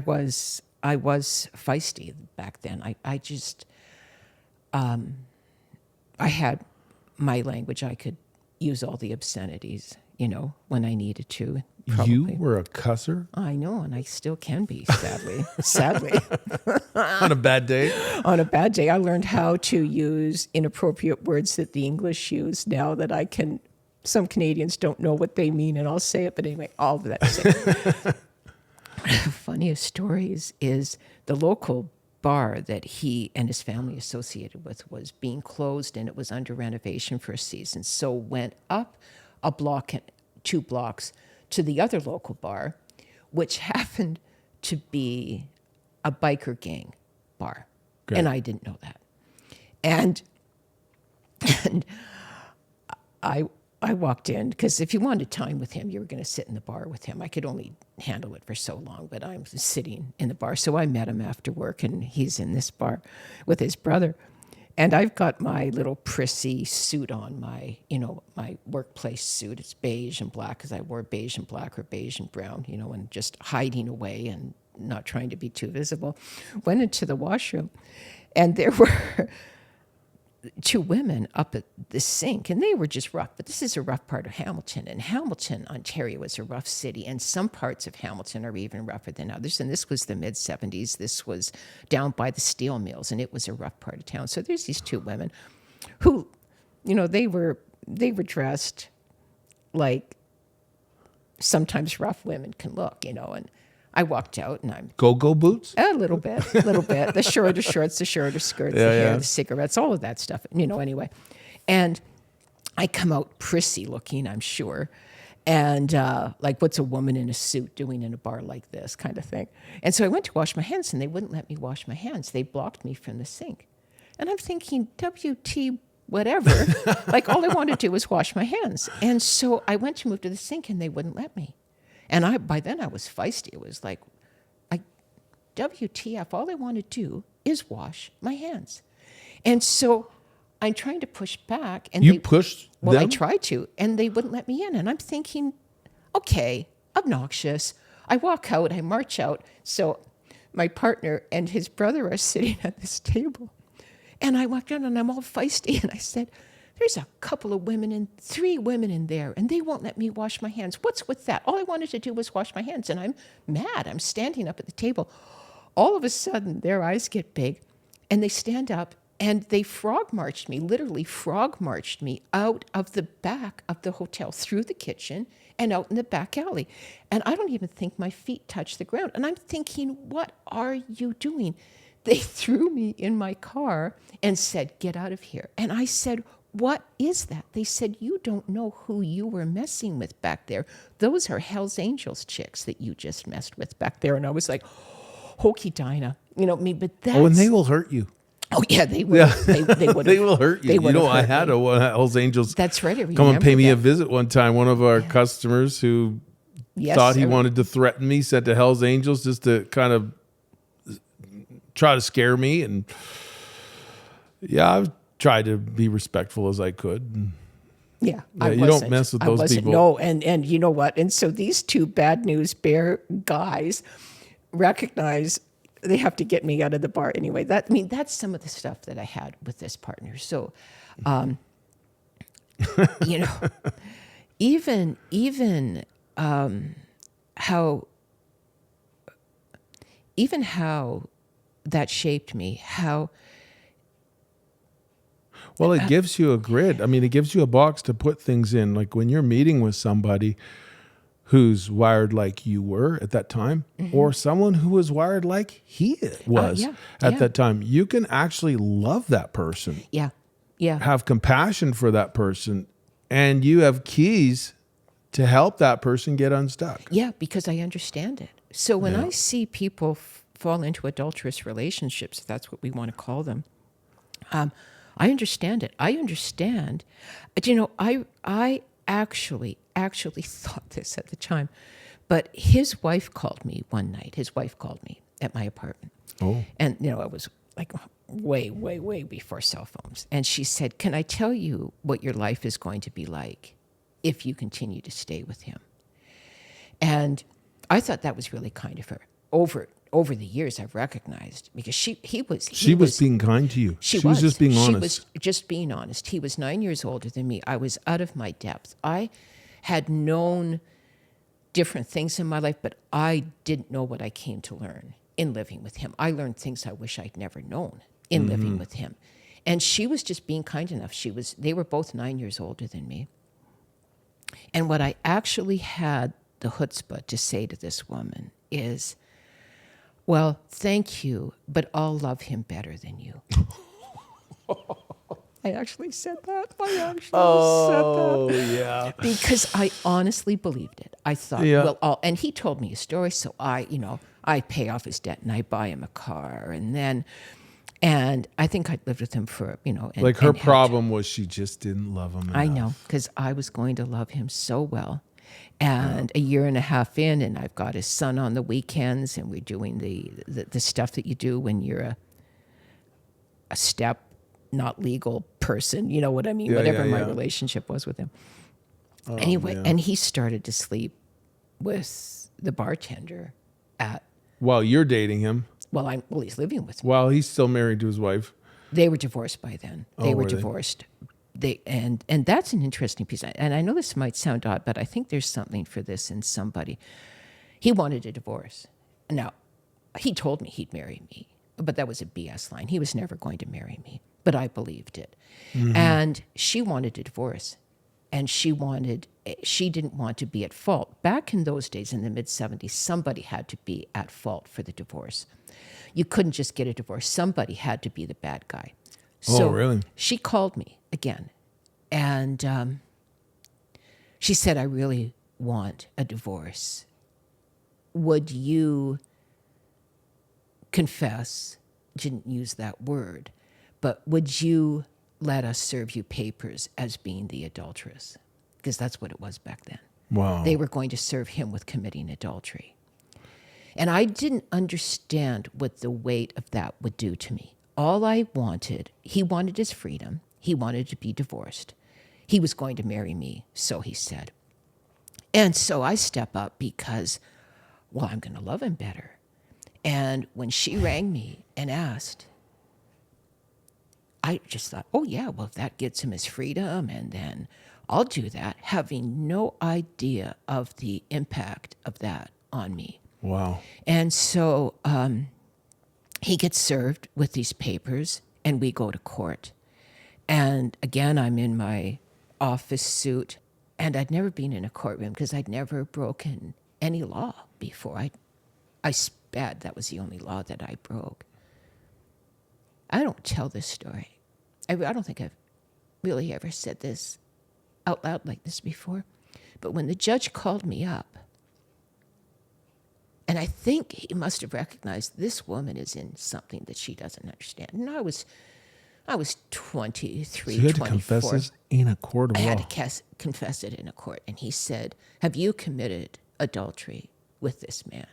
was feisty back then. I had my language. I could use all the obscenities, when I needed to. Probably. You were a cusser? I know, and I still can be, sadly. On a bad day? On a bad day, I learned how to use inappropriate words that the English use now that I can. Some Canadians don't know what they mean, and I'll say it, but anyway, all of that. Funniest stories is the local bar that he and his family associated with was being closed, and it was under renovation for a season. So went up a block, 2 blocks, to the other local bar, which happened to be a biker gang bar. Good. And I didn't know that. And I walked in, because if you wanted time with him, you were going to sit in the bar with him. I could only handle it for so long, but I'm sitting in the bar. So I met him after work, and he's in this bar with his brother. And I've got my little prissy suit on, my workplace suit. It's beige and black, because I wore beige and black or beige and brown, and just hiding away and not trying to be too visible. Went into the washroom, and there were 2 women up at the sink, and they were just rough. But this is a rough part of Hamilton, and Hamilton, Ontario, is a rough city, and some parts of Hamilton are even rougher than others. And this was the mid-'70s. This was down by the steel mills, and it was a rough part of town. So there's these 2 women who, they were dressed like sometimes rough women can look, and I walked out, and I'm Go-go boots? a little bit. The shorter shorts, the shorter skirts, the hair, the cigarettes, all of that stuff, anyway. And I come out prissy looking, I'm sure. And like, what's a woman in a suit doing in a bar like this kind of thing? And so I went to wash my hands, and they wouldn't let me wash my hands. They blocked me from the sink. And I'm thinking, WT whatever. Like, all I wanted to do was wash my hands. And so I went to move to the sink, and they wouldn't let me. And by then I was feisty. It was like, WTF, all I want to do is wash my hands. And so I'm trying to push back. And You pushed Well, I them? tried to, and they wouldn't let me in. And I'm thinking, okay, obnoxious. I walk out, I march out. So my partner and his brother are sitting at this table. And I walked in and I'm all feisty. And I said, there's a couple of women 3 women in there, and they won't let me wash my hands. What's with that? All I wanted to do was wash my hands. And I'm mad. I'm standing up at the table. All of a sudden, their eyes get big, and they stand up, and they frog marched me, literally frog marched me out of the back of the hotel, through the kitchen, and out in the back alley. And I don't even think my feet touched the ground. And I'm thinking, what are you doing? They threw me in my car and said, get out of here. And I said, what is that? They said, you don't know who you were messing with back there. Those are Hell's Angels chicks that you just messed with back there. And I was like, hokey Dinah. You know, but that's... Oh, and they will hurt you. Oh, yeah, they will. Yeah. They would. They will hurt you. You know, I hurt had me. a Hell's Angels That's right. I come and pay remember me that. a visit one time. One of our customers who Yes, thought he I- wanted to threaten me sent to Hell's Angels just to kind of try to scare me. And yeah, I've tried to be respectful as I could. Yeah, Yeah, you don't mess with I those wasn't. people. No, and you know what? And so these 2 bad news bear guys recognize they have to get me out of the bar anyway. That's some of the stuff that I had with this partner. So, you know, even how that shaped me. Well, it gives you a grid. I mean, it gives you a box to put things in. Like when you're meeting with somebody who's wired like you were at that time, or someone who was wired like he was yeah, at yeah. that time, you can actually love that person, Yeah. have compassion for that person, and you have keys to help that person get unstuck. Yeah, because I understand it. So when I see people fall into adulterous relationships, if that's what we want to call them, I understand it. I understand. You know, I actually thought this at the time, but his wife called me one night. His wife called me at my apartment. Oh. And, you know, it was like way, way, way before cell phones. And she said, can I tell you what your life is going to be like if you continue to stay with him? And I thought that was really kind of her. Over the years, I've recognized, because she was being kind to you. She was just being honest. She was just being honest. He was 9 years older than me. I was out of my depth. I had known different things in my life, but I didn't know what I came to learn in living with him. I learned things I wish I'd never known in living with him. And she was just being kind enough. They were both 9 years older than me. And what I actually had the chutzpah to say to this woman is, well, thank you, but I'll love him better than you. I actually said that. Said that. Yeah. Because I honestly believed it. I thought, Yeah. and he told me a story, so I pay off his debt and I buy him a car, and I think I'd lived with him for, Like her and had- problem was she just didn't love him enough. I know, because I was going to love him so well. And a year and a half in, and I've got his son on the weekends, and we're doing the stuff that you do when you're a step, not legal person. You know what I mean? Yeah, Whatever yeah, my yeah. relationship was with him. Anyway, man. and he started to sleep with the bartender at, While you're dating him, he's living with me. while he's still married to his wife. They were divorced by then. They were were they? divorced. And that's an interesting piece. And I know this might sound odd, but I think there's something for this in somebody. He wanted a divorce. Now, he told me he'd marry me, but that was a BS line. He was never going to marry me, but I believed it. And she wanted a divorce, and she didn't want to be at fault. Back in those days, in the mid-'70s, somebody had to be at fault for the divorce. You couldn't just get a divorce. Somebody had to be the bad guy. So really? she called me again, and she said, I really want a divorce. Would you confess, didn't use that word, but would you let us serve you papers as being the adulteress? Because that's what it was back then. Wow. They were going to serve him with committing adultery. And I didn't understand what the weight of that would do to me. All I wanted, he wanted his freedom. He wanted to be divorced. He was going to marry me, so he said. And so I step up because, well, I'm going to love him better. And when she rang me and asked, I just thought, oh, yeah, well, if that gets him his freedom, and then I'll do that, having no idea of the impact of that on me. Wow. And so he gets served with these papers, and we go to court. And again, I'm in my office suit, and I'd never been in a courtroom because I'd never broken any law before. I sped. That was the only law that I broke. I don't tell this story. I don't think I've really ever said this out loud like this before. But when the judge called me up, and I think he must have recognized this woman is in something that she doesn't understand. And I was 23, So you had to 24. confess this in a court of I law. had to confess it in a court. And he said, have you committed adultery with this man?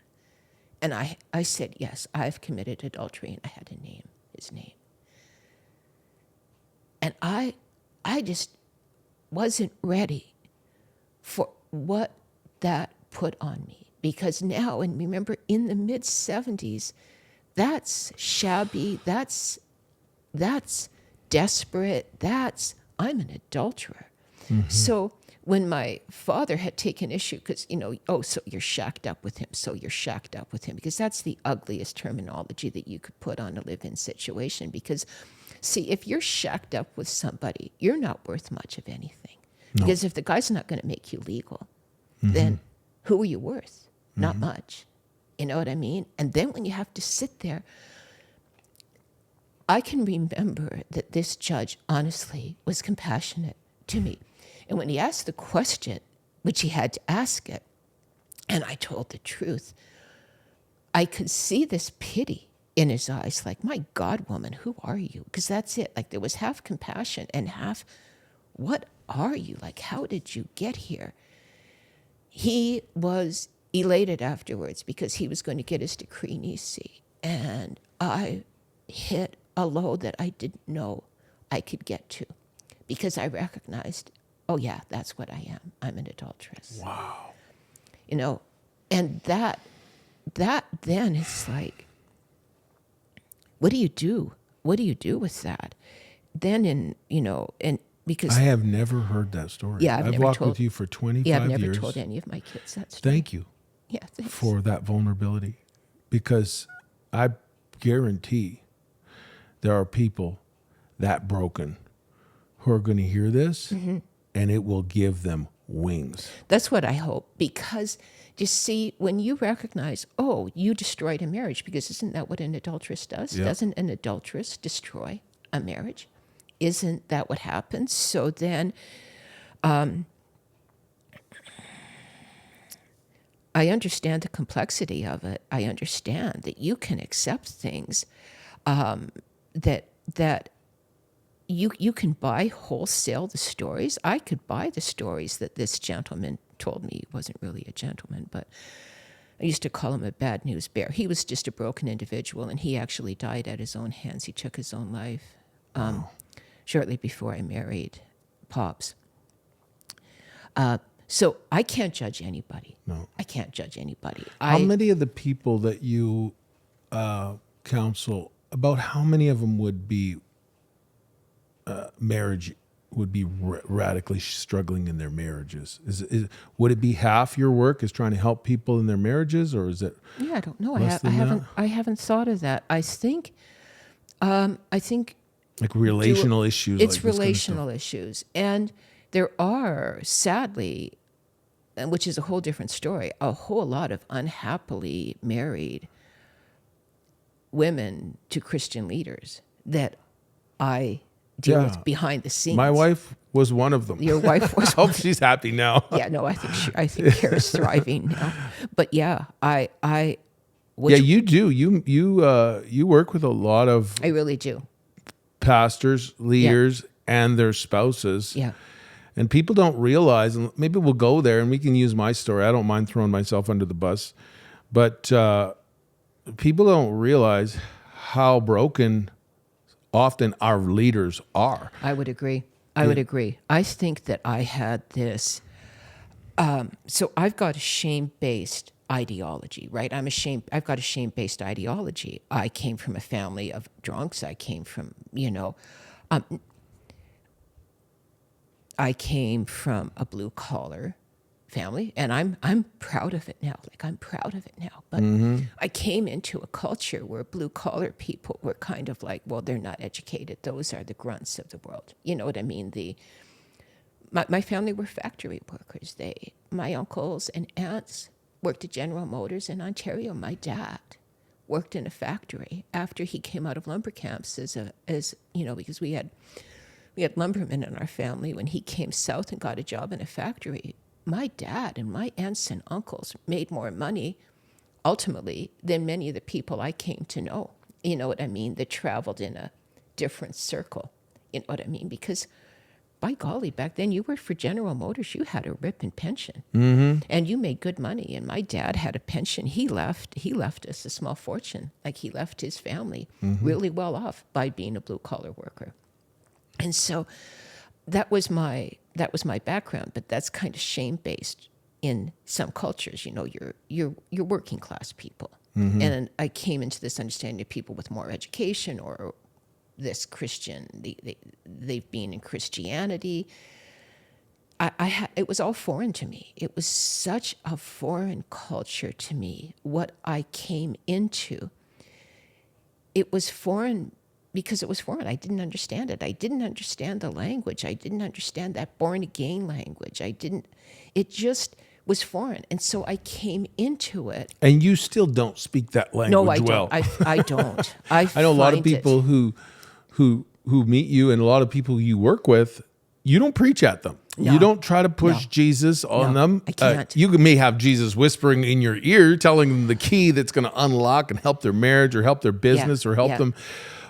And I said, yes, I've committed adultery. And I had to name his name. And I just wasn't ready for what that put on me. Because now, and remember, in the mid-70s, that's shabby, that's desperate, I'm an adulterer. Mm-hmm. So when my father had taken issue, because, so you're shacked up with him, because that's the ugliest terminology that you could put on a live-in situation. Because, see, if you're shacked up with somebody, you're not worth much of anything. No. Because if the guy's not going to make you legal, then who are you worth? Not much. You know what I mean? And then when you have to sit there, I can remember that this judge, honestly, was compassionate to me. And when he asked the question, which he had to ask it, and I told the truth, I could see this pity in his eyes, like, my God, woman, who are you? Because that's it. Like, there was half compassion and half, what are you? Like, how did you get here? He was elated afterwards because he was going to get his decree nisi. And I hit a low that I didn't know I could get to because I recognized, oh, yeah, that's what I am. I'm an adulteress. Wow. And that then is like, what do you do? What do you do with that? Then because I have never heard that story. Yeah, I've walked with you for 25 years. Yeah, I've never told any of my kids that story. Thank you. Yeah, thanks. For that vulnerability, because I guarantee there are people that broken who are going to hear this, and it will give them wings. That's what I hope, because you see, when you recognize, oh, you destroyed a marriage, because isn't that what an adulteress does? Yep. Doesn't an adulteress destroy a marriage? Isn't that what happens? So then I understand the complexity of it. I understand that you can accept things that you can buy wholesale the stories. I could buy the stories that this gentleman told me. He wasn't really a gentleman, but I used to call him a bad news bear. He was just a broken individual, and he actually died at his own hands. He took his own life shortly before I married Pops. So I can't judge anybody. No. I can't judge anybody. How many of the people that you counsel, about how many of them would be radically struggling in their marriages? Would it be half your work is trying to help people in their marriages, or is it? Yeah, I don't know. I haven't thought of that. I think like relational issues. It's like this relational kind of issues, and there are, sadly, which is a whole different story, a whole lot of unhappily married women to Christian leaders that I deal with behind the scenes. My wife was one of them. Your wife was. I hope she's happy now. Yeah, no, I think Kara's thriving now. But yeah, you do. You work with a lot of. I really do. Pastors, leaders, and their spouses. Yeah. And people don't realize, and maybe we'll go there and we can use my story. I don't mind throwing myself under the bus. But people don't realize how broken often our leaders are. I would agree. I would agree. I think that I had this. So I've got a shame-based ideology, right? I've got a shame-based ideology. I came from a family of drunks. I came from, I came from a blue-collar family, and I'm proud of it now. Like, I'm proud of it now. But I came into a culture where blue-collar people were kind of like, well, they're not educated. Those are the grunts of the world. You know what I mean? My family were factory workers. My uncles and aunts worked at General Motors in Ontario. My dad worked in a factory after he came out of lumber camps because we had lumbermen in our family. When he came south and got a job in a factory, my dad and my aunts and uncles made more money ultimately than many of the people I came to know. You know what I mean? That traveled in a different circle. You know what I mean? Because by golly, back then you worked for General Motors, you had a ripping pension, and you made good money. And my dad had a pension. He left us a small fortune. Like, he left his family really well off by being a blue collar worker. And so that was my background. But that's kind of shame based in some cultures. You know, you're working class people, and I came into this understanding of people with more education or this Christian, they've been in Christianity. It was all foreign to me. It was such a foreign culture to me, what I came into. It was foreign because it was foreign. I didn't understand it. I didn't understand the language. I didn't understand that born again language. It just was foreign. And so I came into it. And you still don't speak that language No, I well. don't. I don't. I know a lot of people who meet you, and a lot of people you work with, you don't preach at them. No. You don't try to push Jesus on them. I can't. You may have Jesus whispering in your ear, telling them the key that's going to unlock and help their marriage or help their business or help them.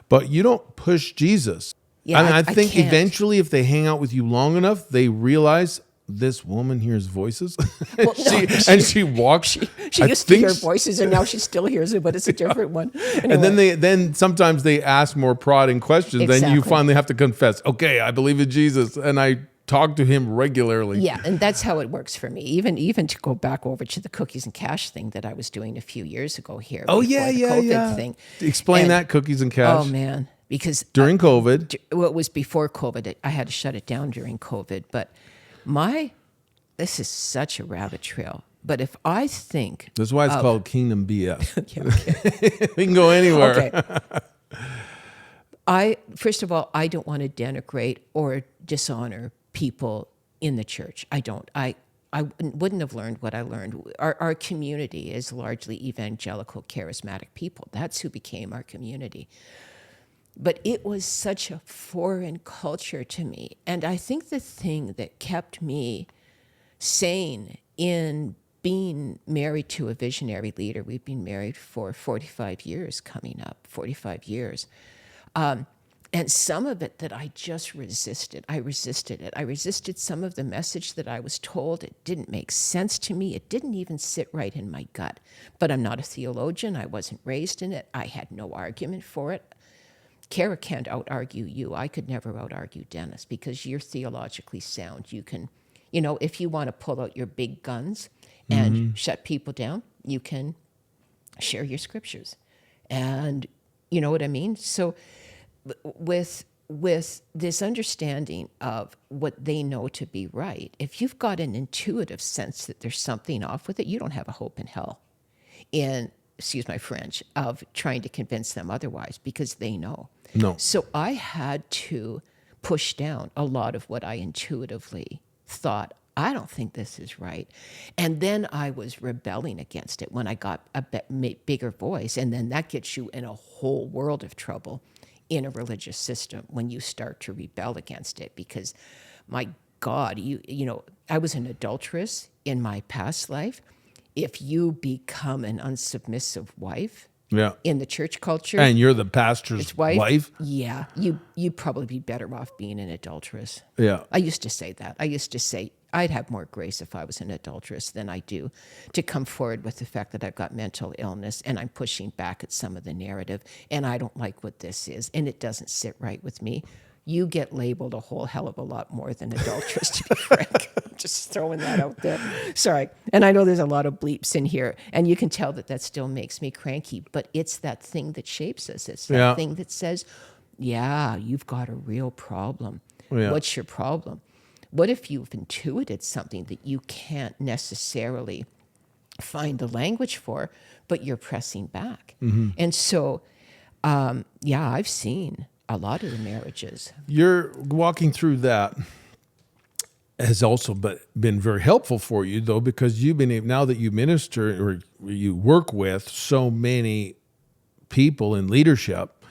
But you don't push Jesus. Yeah, I think can't. eventually, if they hang out with you long enough, they realize this woman hears voices. Well, she walks. She used to hear voices, and now she still hears it, but it's a different one. Anyway. And then sometimes they ask more prodding questions. Exactly. Then you finally have to confess, okay, I believe in Jesus, and I talk to him regularly. Yeah, and that's how it works for me. Even to go back over to the cookies and cash thing that I was doing a few years ago here. Oh, before the COVID thing. Explain that, cookies and cash. Oh, man. Because during COVID. Well, it was before COVID. I had to shut it down during COVID. But this is such a rabbit trail. But if I think... That's why it's called Kingdom BS. Yeah, okay. We can go anywhere. Okay. First of all, I don't want to denigrate or dishonor people in the church. I don't. I wouldn't have learned what I learned. Our community is largely evangelical, charismatic people. That's who became our community. But it was such a foreign culture to me. And I think the thing that kept me sane in being married to a visionary leader, we've been married for 45 years coming up, 45 years. And some of it that I just resisted. I resisted it. I resisted some of the message that I was told. It didn't make sense to me. It didn't even sit right in my gut. But I'm not a theologian. I wasn't raised in it. I had no argument for it. Kara can't out-argue you. I could never out-argue Dennis because you're theologically sound. You can, if you want to pull out your big guns and shut people down, you can share your scriptures. And you know what I mean? So with this understanding of what they know to be right, if you've got an intuitive sense that there's something off with it, you don't have a hope in hell. Excuse my French, of trying to convince them otherwise because they know. No. So I had to push down a lot of what I intuitively thought, I don't think this is right. And then I was rebelling against it when I got a bigger voice. And then that gets you in a whole world of trouble in a religious system when you start to rebel against it. Because, my God, I was an adulteress in my past life. If you become an unsubmissive wife in the church culture, and you're the pastor's wife, yeah, you'd probably be better off being an adulteress. Yeah, I used to say that. I used to say I'd have more grace if I was an adulteress than I do to come forward with the fact that I've got mental illness and I'm pushing back at some of the narrative and I don't like what this is and it doesn't sit right with me. You get labeled a whole hell of a lot more than adulteress, to be frank. Just throwing that out there. Sorry. And I know there's a lot of bleeps in here, and you can tell that still makes me cranky, but it's that thing that shapes us. It's that thing that says, yeah, you've got a real problem. Yeah. What's your problem? What if you've intuited something that you can't necessarily find the language for, but you're pressing back? Mm-hmm. And so, I've seen a lot of the marriages. You're walking through that has also been very helpful for you, though, because you've been able, now that you minister or you work with so many people in leadership,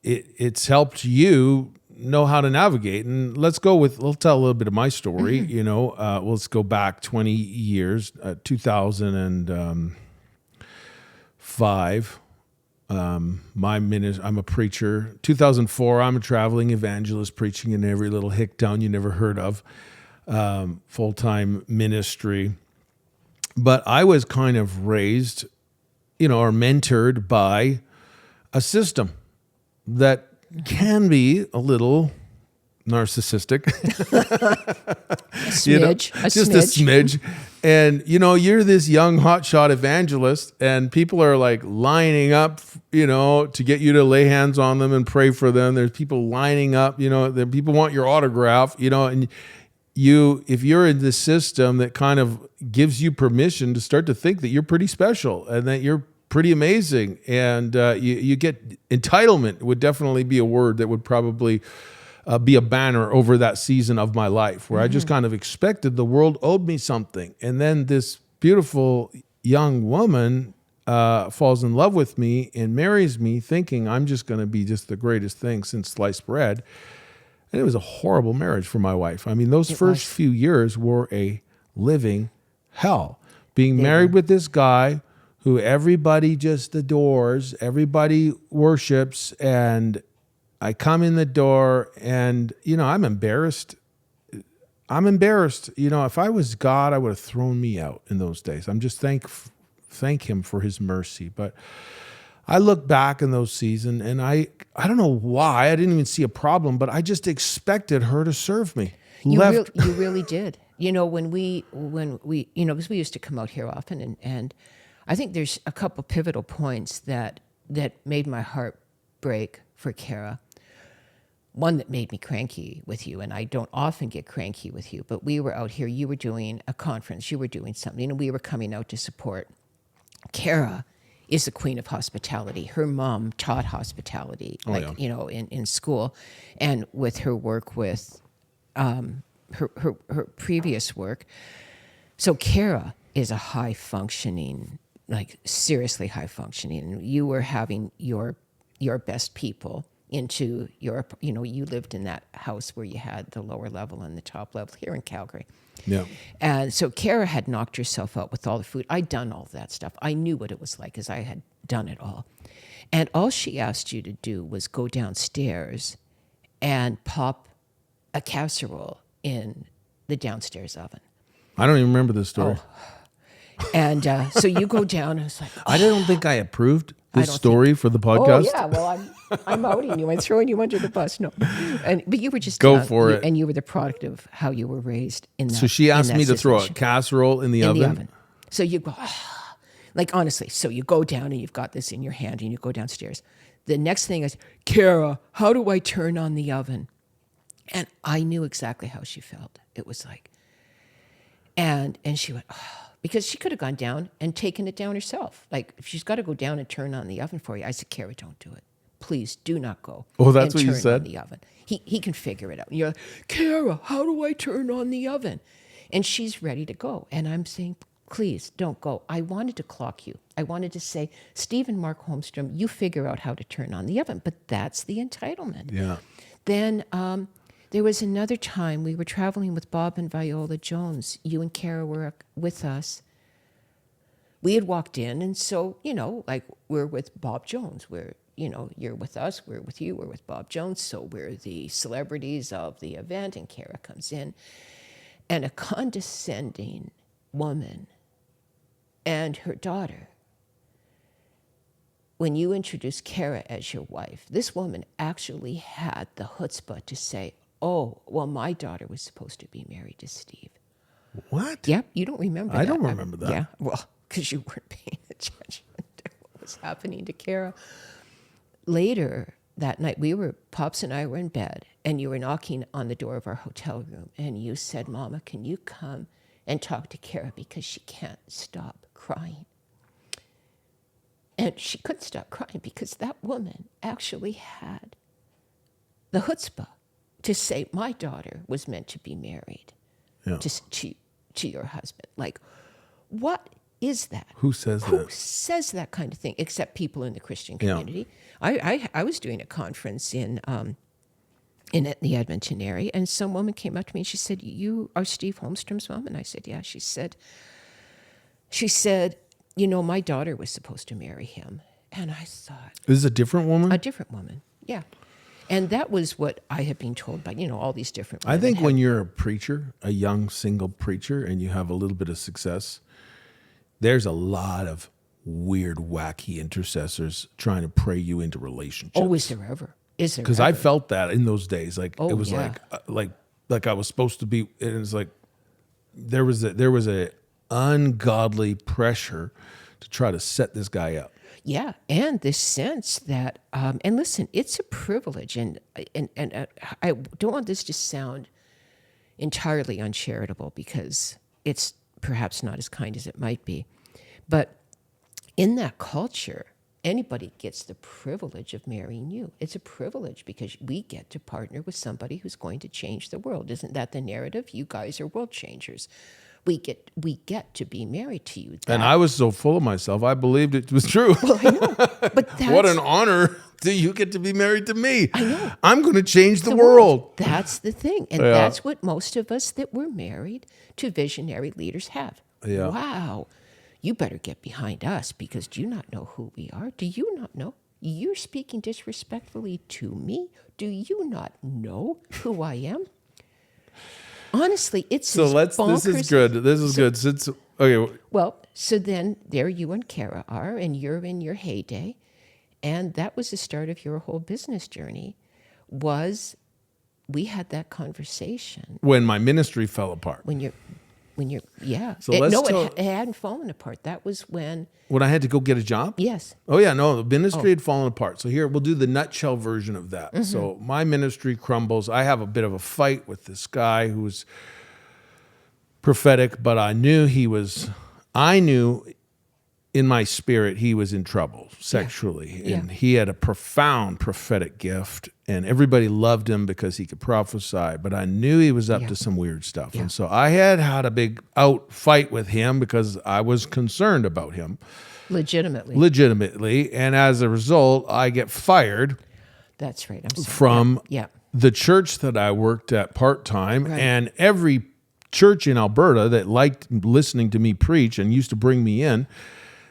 it's helped you know how to navigate. And let's tell a little bit of my story. Mm-hmm. You know, let's go back 20 years, 2005. I'm a preacher. 2004, I'm a traveling evangelist preaching in every little hick town you never heard of, full-time ministry. But I was kind of raised, or mentored by a system that can be a little narcissistic. A smidge. Just a smidge. And, you're this young hotshot evangelist and people are like lining up, to get you to lay hands on them and pray for them. There's people lining up, that people want your autograph, and if you're in this system that kind of gives you permission to start to think that you're pretty special and that you're pretty amazing. And you get entitlement would definitely be a word that would probably be a banner over that season of my life where I just kind of expected the world owed me something. And then this beautiful young woman falls in love with me and marries me thinking I'm just going to be just the greatest thing since sliced bread. And it was a horrible marriage for my wife. I mean, those first few years were a living hell. Being married with this guy who everybody just adores, everybody worships, and I come in the door and, I'm embarrassed. If I was God, I would have thrown me out in those days. I'm just thank him for his mercy. But I look back in those seasons and I don't know why. I didn't even see a problem, but I just expected her to serve me. You really did. When we because we used to come out here often and I think there's a couple pivotal points that made my heart break for Kara. One that made me cranky with you, and I don't often get cranky with you, but we were out here, you were doing a conference, you were doing something, and we were coming out to support. Kara is the queen of hospitality. Her mom taught hospitality, in school, and with her work with her previous work. So Kara is a high functioning, seriously high functioning. You were having your best people into your, you lived in that house where you had the lower level and the top level here in Calgary. Yeah. And so Kara had knocked herself out with all the food. I'd done all that stuff. I knew what it was like because I had done it all. And all she asked you to do was go downstairs and pop a casserole in the downstairs oven. I don't even remember this story. And so you go down and it's like, I don't think I approved this story for the podcast. Oh yeah, well I'm outing you and throwing you under the bus. No, but you were just go for it, and you were the product of how you were raised in that. So she asked me to throw a casserole in the oven. So you go, honestly. So you go down and you've got this in your hand and you go downstairs. The next thing is, Kara, how do I turn on the oven? And I knew exactly how she felt. It was like, and she went, because she could have gone down and taken it down herself. Like, if she's got to go down and turn on the oven for you, I said, Kara, don't do it. Please do not go. Oh, that's what you turn said? on the oven. He can figure it out. And you're like, Kara, how do I turn on the oven? And she's ready to go. And I'm saying, please don't go. I wanted to clock you. I wanted to say, Stephen Mark Holmstrom, you figure out how to turn on the oven. But that's the entitlement. Yeah. Then there was another time we were traveling with Bob and Viola Jones. You and Kara were with us. We had walked in, and so, we're with Bob Jones. You're with us, we're with you, we're with Bob Jones. So we're the celebrities of the event, and Kara comes in. and a condescending woman and her daughter. When you introduced Kara as your wife, this woman actually had the chutzpah to say, oh, well, my daughter was supposed to be married to Steve. What? Yep, you don't remember that. I don't remember that. Yeah, well, because you weren't paying attention to what was happening to Kara. Later that night, Pops and I were in bed, and you were knocking on the door of our hotel room, and you said, Mama, can you come and talk to Kara because she can't stop crying? And she couldn't stop crying because that woman actually had the chutzpah to say, my daughter was meant to be married to your husband. Like, what is that? Who says Who that? says that kind of thing, except people in the Christian community? I was doing a conference in the Edmonton area, and some woman came up to me and she said, you are Steve Holmstrom's mom? And I said, yeah. She said, you know, my daughter was supposed to marry him. And I thought... This is a different woman? A different woman, yeah. And that was what I had been told by, all these different women. I think when you're a preacher, a young single preacher, and you have a little bit of success, there's a lot of weird, wacky intercessors trying to pray you into relationships. Oh, is there ever? Is there? Because I felt that in those days. Like Oh, it was yeah. like I was supposed to be. And it's like there was a ungodly pressure to try to set this guy up. Yeah, and this sense that, and listen, it's a privilege, and I don't want this to sound entirely uncharitable because it's perhaps not as kind as it might be, but in that culture, anybody gets the privilege of marrying you. It's a privilege because we get to partner with somebody who's going to change the world. Isn't that the narrative? You guys are world changers. We get to be married to you. And I was so full of myself, I believed it was true. Well, I know, but that's, What an honor do you get to be married to me. I know. I'm going to change the world. That's the thing. And that's what most of us that were married to visionary leaders have. Yeah. Wow. You better get behind us because do you not know who we are? Do you not know? You're speaking disrespectfully to me. Do you not know who I am? Honestly, it's bonkers. This is good. This is good. Since okay, well, so then there you and Kara are, and you're in your heyday, and that was the start of your whole business journey. We had that conversation when my ministry fell apart. when you're yeah. So let's it hadn't fallen apart. That was when I had to go get a job. yes. Oh yeah, no, the ministry had fallen apart. So here we'll do the nutshell version of that. Mm-hmm. So my ministry crumbles. I have a bit of a fight with this guy who's prophetic, but I knew in my spirit he was in trouble sexually. Yeah. And he had a profound prophetic gift and everybody loved him because he could prophesy, but I knew he was up to some weird stuff. Yeah. And so I had a big fight with him because I was concerned about him. Legitimately. And as a result, I get fired That's right. I'm sorry. from yeah. the church that I worked at part-time. Right. And every church in Alberta that liked listening to me preach and used to bring me in,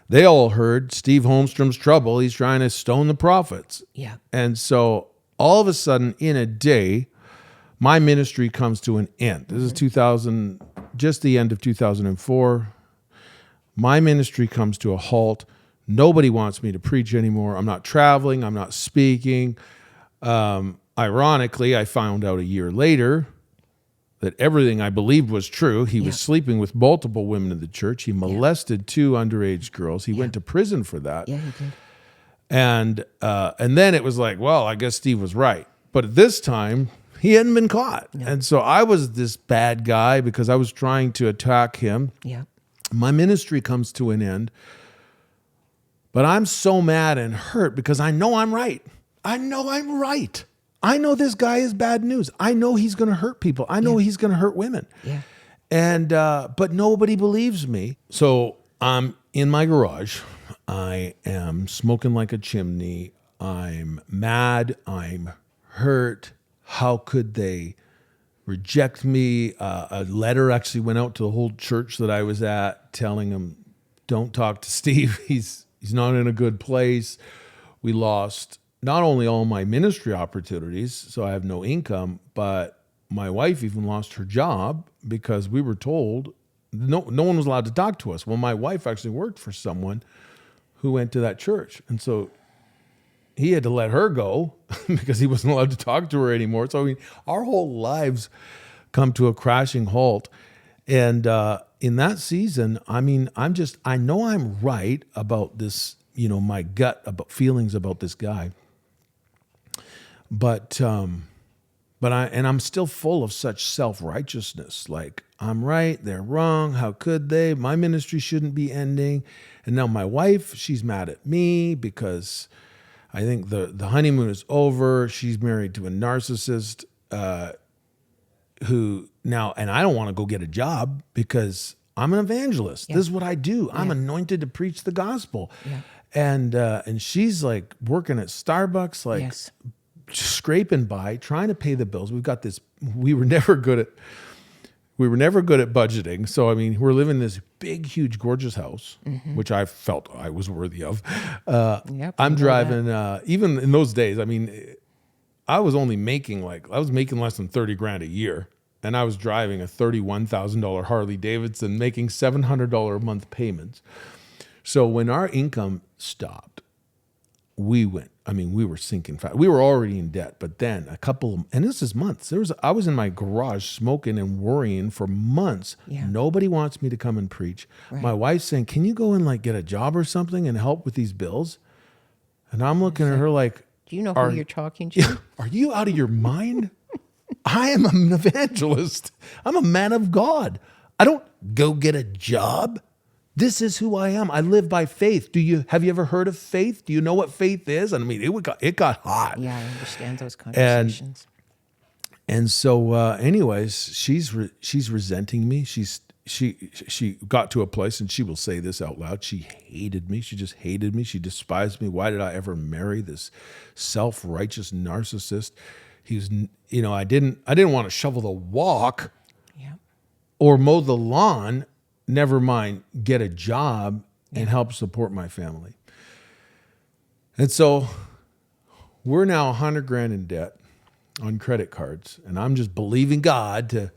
they all heard Steve Holmstrom's trouble. He's trying to stone the prophets. Yeah. And so all of a sudden in a day, my ministry comes to an end. This is 2000, just the end of 2004. My ministry comes to a halt. Nobody wants me to preach anymore. I'm not traveling. I'm not speaking. Ironically, I found out a year later that everything I believed was true. He was sleeping with multiple women in the church. He molested 2 underage girls. He went to prison for that. Yeah, he did. And then it was like, well, I guess Steve was right. But at this time, he hadn't been caught. No. And so I was this bad guy because I was trying to attack him. Yeah. My ministry comes to an end. But I'm so mad and hurt because I know I'm right. I know I'm right. I know this guy is bad news. I know he's going to hurt people. I know he's going to hurt women. Yeah. And but nobody believes me. So I'm in my garage. I am smoking like a chimney. I'm mad. I'm hurt. How could they reject me? A letter actually went out to the whole church that I was at telling them, don't talk to Steve. He's not in a good place. We lost not only all my ministry opportunities, so I have no income, but my wife even lost her job because we were told no one was allowed to talk to us. Well, my wife actually worked for someone who went to that church. And so he had to let her go because he wasn't allowed to talk to her anymore. So I mean, our whole lives come to a crashing halt. And in that season, I mean, I know I'm right about this, my gut about feelings about this guy. But I'm still full of such self-righteousness. Like, I'm right, they're wrong. How could they? My ministry shouldn't be ending. And now my wife, she's mad at me because I think the honeymoon is over. She's married to a narcissist who now, and I don't want to go get a job because I'm an evangelist. Yeah. This is what I do. I'm anointed to preach the gospel. Yeah. And she's like working at Starbucks, like yes. scraping by, trying to pay the bills. We were never good at budgeting. So, I mean, we're living in this big, huge, gorgeous house, which I felt I was worthy of. I'm driving, even in those days, I mean, I was making less than 30 grand a year. And I was driving a $31,000 Harley Davidson, making $700 a month payments. So when our income stopped, we were sinking fast. We were already in debt, but then and this is months. I was in my garage smoking and worrying for months. Yeah. Nobody wants me to come and preach. Right. My wife's saying, "Can you go and like get a job or something and help with these bills?" And I'm looking at her like, "Do you know who you're talking to? Are you out of your mind? I am an evangelist. I'm a man of God. I don't go get a job. This is who I am. I live by faith. Have you ever heard of faith? Do you know what faith is?" And I mean, it got hot. Yeah, I understand those conversations. And so, anyways, she's resenting me. She got to a place, and she will say this out loud. She hated me. She just hated me. She despised me. Why did I ever marry this self-righteous narcissist? He was, I didn't want to shovel the walk, or mow the lawn. Never mind, get a job and help support my family. And so we're now 100 grand in debt on credit cards. And I'm just believing God to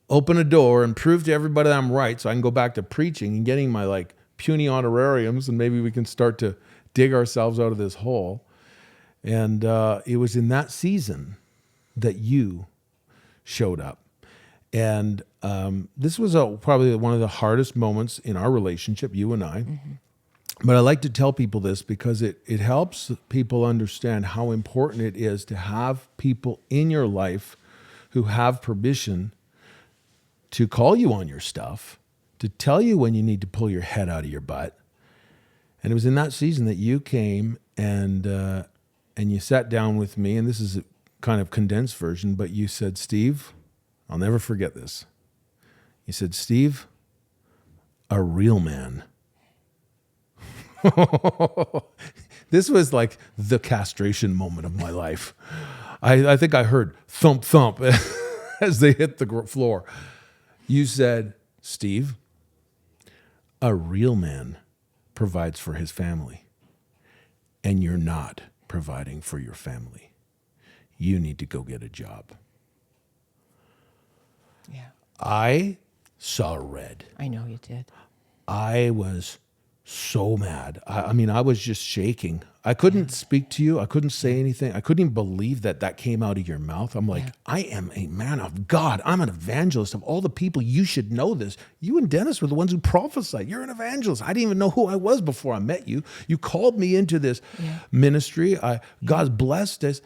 open a door and prove to everybody that I'm right so I can go back to preaching and getting my like puny honorariums, and maybe we can start to dig ourselves out of this hole. And it was in that season that you showed up. And this was probably one of the hardest moments in our relationship, you and I. But I like to tell people this because it helps people understand how important it is to have people in your life who have permission to call you on your stuff, to tell you when you need to pull your head out of your butt. And it was in that season that you came and you sat down with me, and this is a kind of condensed version, but you said, "Steve," I'll never forget this. You said, "Steve, a real man." This was like the castration moment of my life. I think I heard thump, thump as they hit the floor. You said, "Steve, a real man provides for his family, and you're not providing for your family. You need to go get a job." Yeah. I saw red. I know you did. I was so mad. I mean, I was just shaking. I couldn't speak to you. I couldn't say anything. I couldn't even believe that came out of your mouth. I'm like, I am a man of God. I'm an evangelist. Of all the people, you should know this. You and Dennis were the ones who prophesied. You're an evangelist. I didn't even know who I was before I met you. You called me into this ministry. God's blessed us.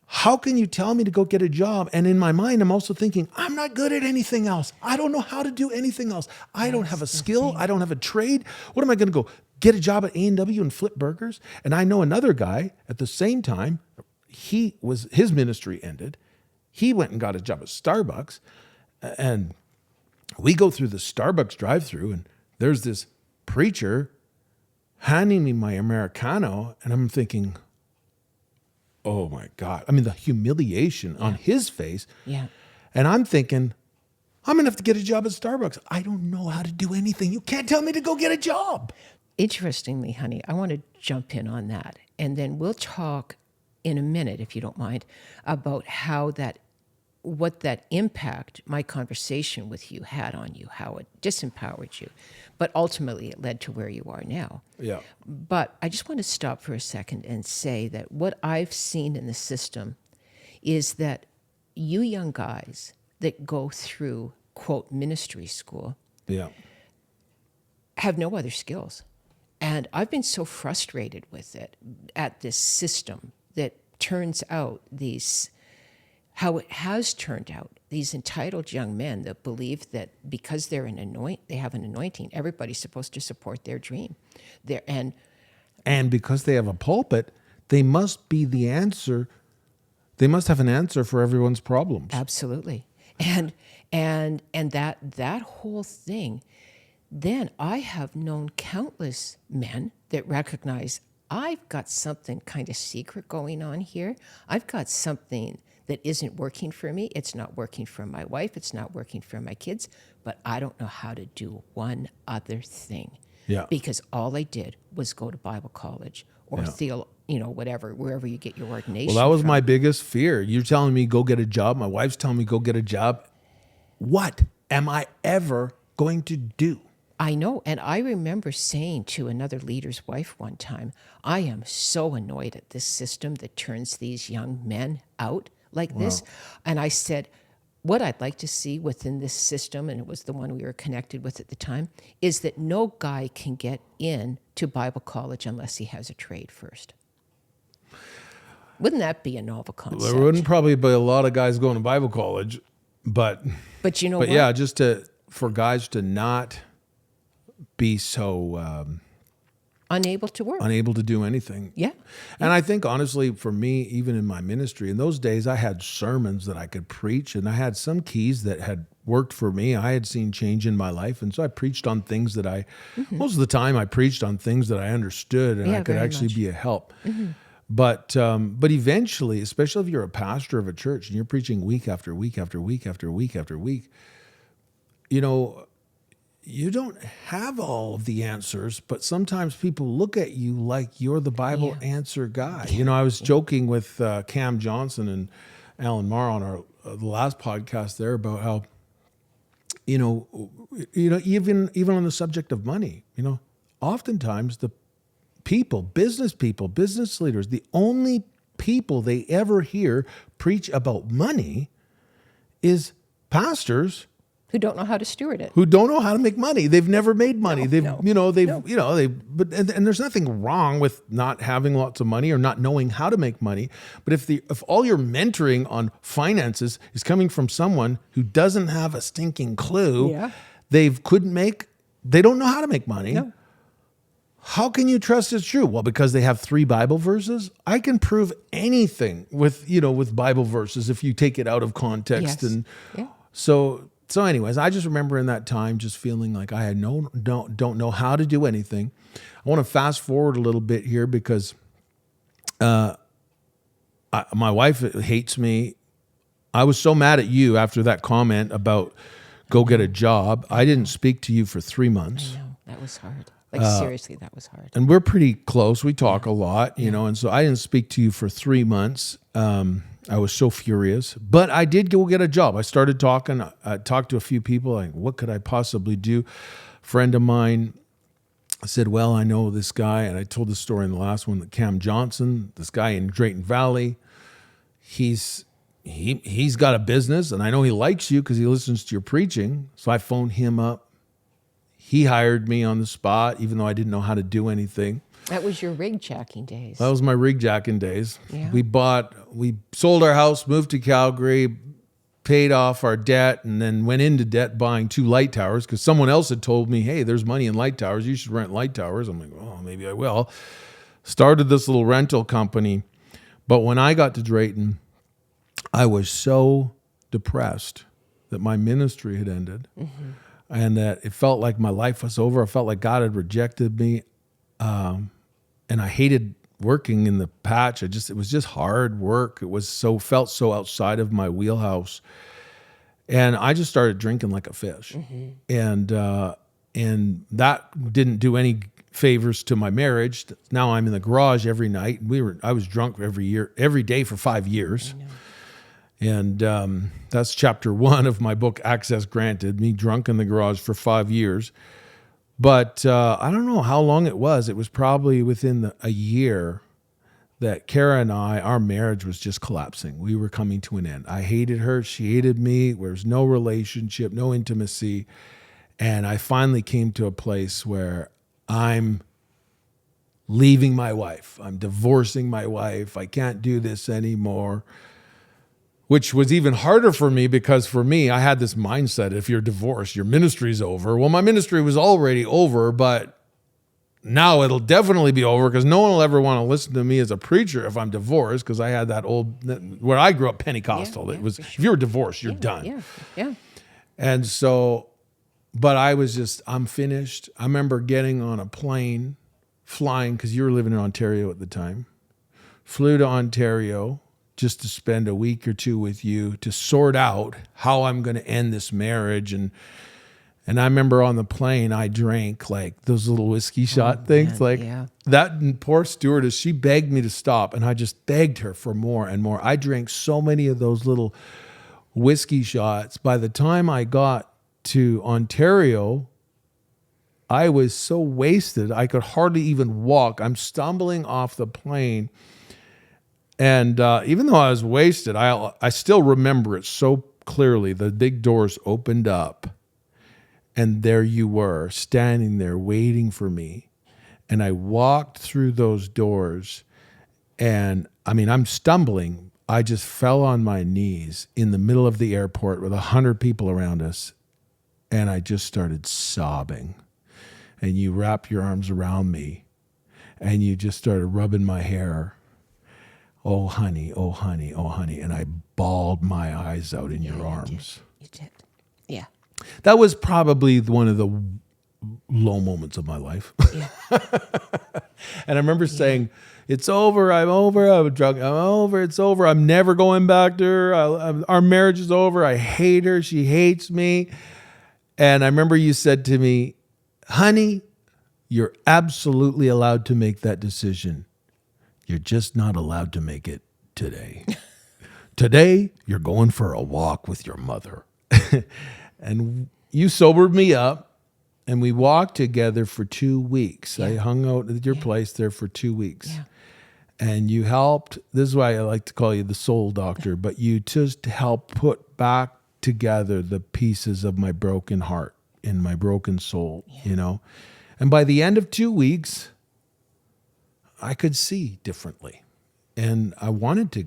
How can you tell me to go get a job? And in my mind, I'm also thinking, I'm not good at anything else. I don't know how to do anything else. I don't have a skill. I don't have a trade. What am I going to go get a job at A&W and flip burgers? And I know another guy at the same time, his ministry ended. He went and got a job at Starbucks. And we go through the Starbucks drive-thru, and there's this preacher handing me my Americano, and I'm thinking, oh my God. I mean, the humiliation on his face. Yeah. And I'm thinking, I'm going to have to get a job at Starbucks. I don't know how to do anything. You can't tell me to go get a job. Interestingly, honey, I want to jump in on that. And then we'll talk in a minute, if you don't mind, about how that what that impact my conversation with you had on you, how it disempowered you. But ultimately, it led to where you are now. Yeah. But I just want to stop for a second and say that what I've seen in the system is that you young guys that go through, quote, ministry school Yeah. have no other skills. And I've been so frustrated with it, at this system that turns out how it has turned out, these entitled young men that believe that because they have an anointing, everybody's supposed to support their dream. And because they have a pulpit, they must be the answer. They must have an answer for everyone's problems. Absolutely. And that whole thing, then I have known countless men that recognize I've got something kind of secret going on here. I've got something that isn't working for me. It's not working for my wife. It's not working for my kids. But I don't know how to do one other thing. Yeah. Because all I did was go to Bible college or whatever, wherever you get your ordination. Well, that was from. my biggest fear. You're telling me go get a job. My wife's telling me go get a job. What am I ever going to do? I know. And I remember saying to another leader's wife one time, I am so annoyed at this system that turns these young men out like this. And I said, what I'd like to see within this system, and it was the one we were connected with at the time, is that no guy can get in to Bible college unless he has a trade first. Wouldn't that be a novel concept? There wouldn't probably be a lot of guys going to Bible college, but you know what? yeah, just for guys to not be so unable to work, unable to do anything. Yeah. And I think honestly, for me, even in my ministry, in those days, I had sermons that I could preach, and I had some keys that had worked for me. I had seen change in my life, and so I preached on things that most of the time, I preached on things that I understood, and I could actually be a help. But eventually, especially if you're a pastor of a church and you're preaching week after week after week after week after week, you don't have all of the answers, but sometimes people look at you like you're the Bible answer guy. I was joking with Cam Johnson and Alan Marr on our the last podcast there about how, even on the subject of money, oftentimes the business leaders, the only people they ever hear preach about money is pastors who don't know how to steward it. Who don't know how to make money. They've never made money. And there's nothing wrong with not having lots of money or not knowing how to make money. But if all your mentoring on finances is coming from someone who doesn't have a stinking clue, they don't know how to make money. No. How can you trust it's true? Well, because they have 3 Bible verses. I can prove anything with Bible verses if you take it out of context. So anyways, I just remember in that time just feeling like I don't know how to do anything. I want to fast forward a little bit here because my wife hates me. I was so mad at you after that comment about go get a job. I didn't speak to you for 3 months. I know, that was hard. Seriously, that was hard. And we're pretty close. We talk a lot, and so I didn't speak to you for 3 months. I was so furious, but I did go get a job. I started talking. I talked to a few people. Like, what could I possibly do? A friend of mine said, well, I know this guy. And I told the story in the last one that Cam Johnson, this guy in Drayton Valley, he's got a business, and I know he likes you because he listens to your preaching. So I phoned him up. He hired me on the spot, even though I didn't know how to do anything. That was your rig jacking days. That was my rig jacking days. Yeah. We sold our house, moved to Calgary, paid off our debt, and then went into debt buying 2 light towers because someone else had told me, hey, there's money in light towers. You should rent light towers. I'm like, oh, maybe I will. Started this little rental company. But when I got to Drayton, I was so depressed that my ministry had ended and that it felt like my life was over. I felt like God had rejected me. And I hated working in the patch. It was just hard work. Felt so outside of my wheelhouse. And I just started drinking like a fish. And that didn't do any favors to my marriage. Now I'm in the garage every night. I was drunk every day for 5 years. And that's chapter 1 of my book, Access Granted, me drunk in the garage for 5 years. But I don't know how long it was. It was probably within a year that Kara and our marriage was just collapsing. We were coming to an end. I hated her. She hated me. There was no relationship, no intimacy. And I finally came to a place where I'm leaving my wife. I'm divorcing my wife. I can't do this anymore. Which was even harder for me because for me, I had this mindset, if you're divorced, your ministry's over. Well, my ministry was already over, but now it'll definitely be over because no one will ever want to listen to me as a preacher if I'm divorced, because I had that old, where I grew up Pentecostal. Yeah, It was, for sure. if you're divorced, you're done. Yeah. And so, but I was just, I'm finished. I remember getting on a plane, flying, because you were living in Ontario at the time, flew to Ontario just to spend a week or two with you to sort out how I'm going to end this marriage. And I remember on the plane, I drank like those little whiskey shot things. That poor stewardess, she begged me to stop, and I just begged her for more and more. I drank so many of those little whiskey shots. By the time I got to Ontario, I was so wasted, I could hardly even walk. I'm stumbling off the plane. And even though I was wasted, I still remember it so clearly. The big doors opened up, and there you were, standing there waiting for me. And I walked through those doors, and I mean, I'm stumbling. I just fell on my knees in the middle of the airport with 100 people around us, and I just started sobbing. And you wrapped your arms around me, and you just started rubbing my hair. Oh, honey, oh, honey, oh, honey. And I bawled my eyes out in your arms. You did. Yeah. That was probably one of the low moments of my life. Yeah. And I remember saying, it's over, I'm over, I'm drunk, I'm over, it's over, I'm never going back to her, our marriage is over, I hate her, she hates me. And I remember you said to me, honey, you're absolutely allowed to make that decision. You're just not allowed to make it today. Today, you're going for a walk with your mother. And you sobered me up, and we walked together for 2 weeks. I hung out at your place there for 2 weeks. Yeah. And you helped, this is why I like to call you the soul doctor, but you just helped put back together the pieces of my broken heart and my broken soul, you know. And by the end of 2 weeks, I could see differently. And I wanted to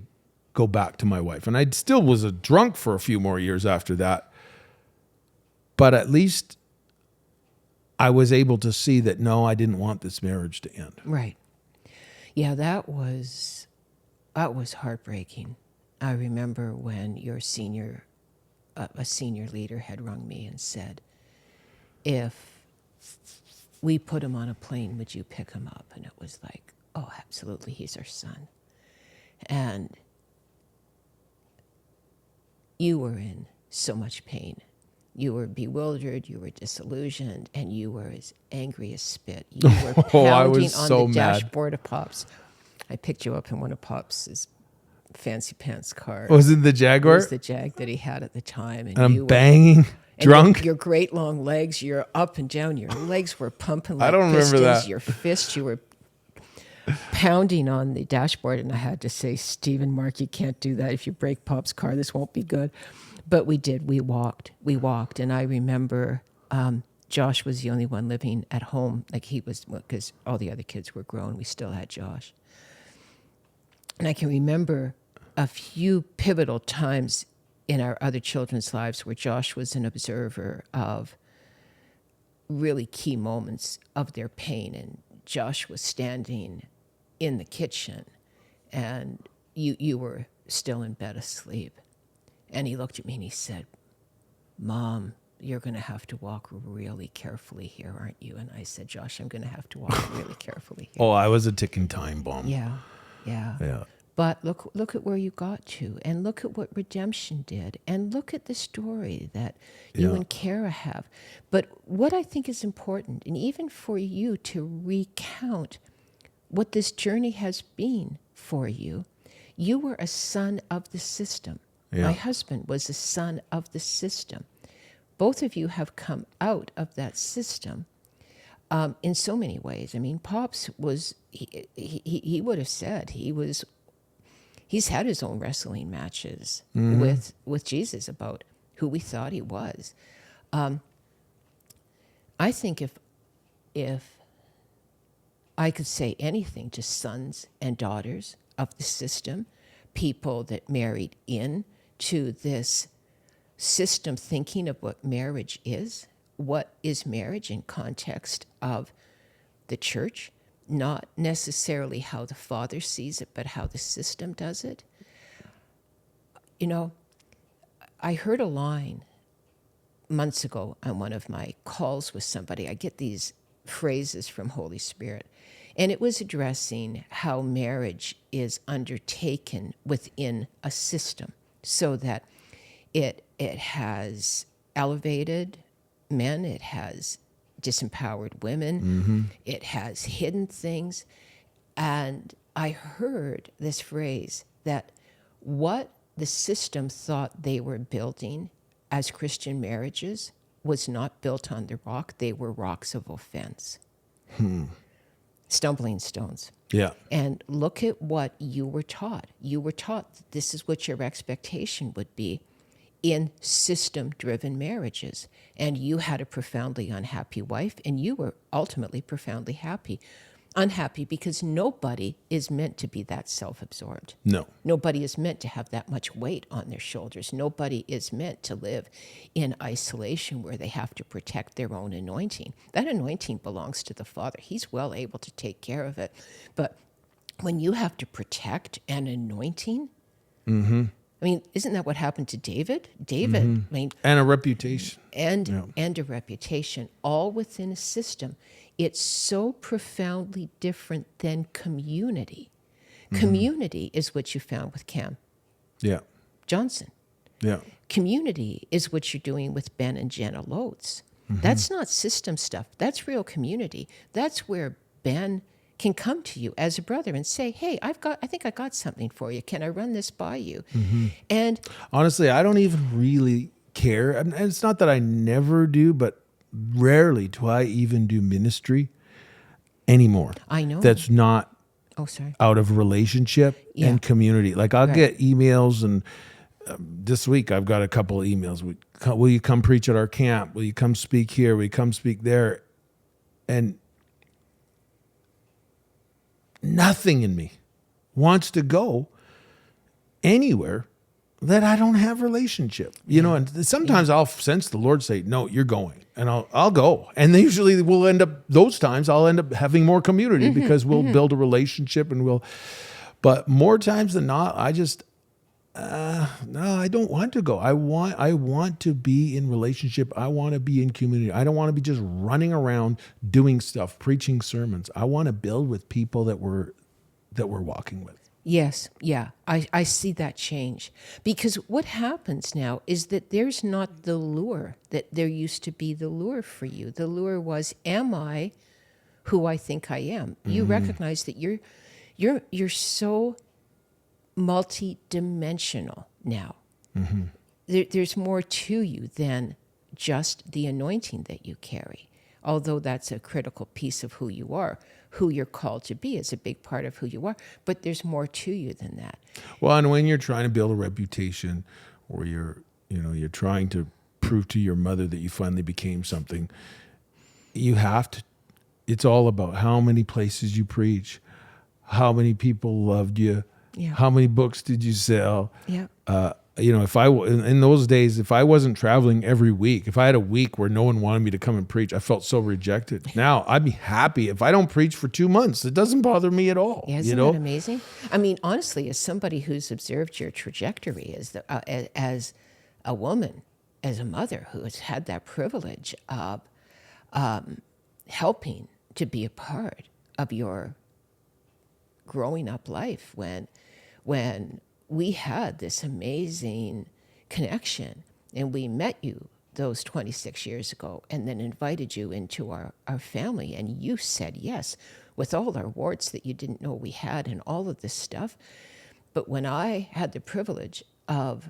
go back to my wife. And I still was a drunk for a few more years after that. But at least I was able to see that, no, I didn't want this marriage to end. Right. Yeah, that was heartbreaking. I remember when your senior, a senior leader had rung me and said, if we put him on a plane, would you pick him up? And it was like, oh, absolutely, he's our son. And you were in so much pain. You were bewildered, you were disillusioned, and you were as angry as spit. You were pounding I was on so the mad. dashboard of Pop's. I picked you up in one of Pop's fancy pants cars. Was it the Jaguar? It was the Jag that he had at the time. And And you I'm were- banging, and drunk. Your great long legs, you're up and down. Your legs were pumping like I don't remember pistons. that. Your fists, you were pounding on the dashboard. And I had to say, Stephen, Mark, you can't do that. If you break Pop's car, this won't be good. But we did. We walked. And I remember Josh was the only one living at home. Like he was, because all the other kids were grown. We still had Josh. And I can remember a few pivotal times in our other children's lives where Josh was an observer of really key moments of their pain. And Josh was standing in the kitchen, and you were still in bed asleep. And he looked at me and he said, Mom, you're going to have to walk really carefully here, aren't you? And I said, Josh, I'm going to have to walk really carefully here. Oh, I was a ticking time bomb. Yeah. But look at where you got to, and look at what redemption did, and look at the story that you and Kara have. But what I think is important, and even for you to recount what this journey has been for you, you were a son of the system. Yeah. My husband was a son of the system. Both of you have come out of that system in so many ways. I mean, Pops was, he would have said he's had his own wrestling matches with Jesus about who we thought he was. I think if I could say anything to sons and daughters of the system, people that married in to this system thinking of what marriage is, what is marriage in context of the church, not necessarily how the Father sees it, but how the system does it. You know, I heard a line months ago on one of my calls with somebody. I get these phrases from Holy Spirit, and it was addressing how marriage is undertaken within a system so that it has elevated men, it has disempowered women, it has hidden things. And I heard this phrase that what the system thought they were building as Christian marriages was not built on the rock. They were rocks of offense, stumbling stones. Yeah. And look at what you were taught. You were taught that this is what your expectation would be in system-driven marriages. And you had a profoundly unhappy wife, and you were ultimately profoundly unhappy because nobody is meant to be that self-absorbed. No. Nobody is meant to have that much weight on their shoulders. Nobody is meant to live in isolation where they have to protect their own anointing. That anointing belongs to the Father. He's well able to take care of it. But when you have to protect an anointing, I mean, isn't that what happened to David? David, I mean, And a reputation. and a reputation, all within a system. It's so profoundly different than community. Community is what you found with Cam Yeah. Johnson. Yeah. Community is what you're doing with Ben and Jenna Loads. That's not system stuff. That's real community. That's where Ben can come to you as a brother and say, "Hey, I think I got something for you. Can I run this by you?" And Honestly, I don't even really care. And it's not that I never do, but rarely do I even do ministry anymore. I know. That's not oh, sorry. out of relationship Yeah. and community. Like I'll Right. get emails, and this week I've got a couple of emails. Will you come preach at our camp? Will you come speak here? Will you come speak there? And nothing in me wants to go anywhere that I don't have relationship, you know. And sometimes I'll sense the Lord say, "No, you're going," and I'll go. And they usually will end up those times. I'll end up having more community because we'll build a relationship, and But more times than not, I just no, I don't want to go. I want to be in relationship. I want to be in community. I don't want to be just running around doing stuff, preaching sermons. I want to build with people that we're walking with. Yes, yeah, I see that change. Because what happens now is that there's not the lure that there used to be the lure for you. The lure was, am I who I think I am? You recognize that you're so multi-dimensional now. There's more to you than just the anointing that you carry. Although that's a critical piece of who you are. Who you're called to be is a big part of who you are, but there's more to you than that. Well, and when you're trying to build a reputation, or you're trying to prove to your mother that you finally became something, you have to. It's all about how many places you preach, how many people loved you, how many books did you sell. Yeah. If in those days, if I wasn't traveling every week, if I had a week where no one wanted me to come and preach, I felt so rejected. Now I'd be happy if I don't preach for 2 months. It doesn't bother me at all. Yeah, isn't that amazing? I mean, honestly, as somebody who's observed your trajectory as a woman, as a mother who has had that privilege of helping to be a part of your growing up life when we had this amazing connection and we met you those 26 years ago and then invited you into our family, and you said yes with all our warts that you didn't know we had and all of this stuff. But when I had the privilege of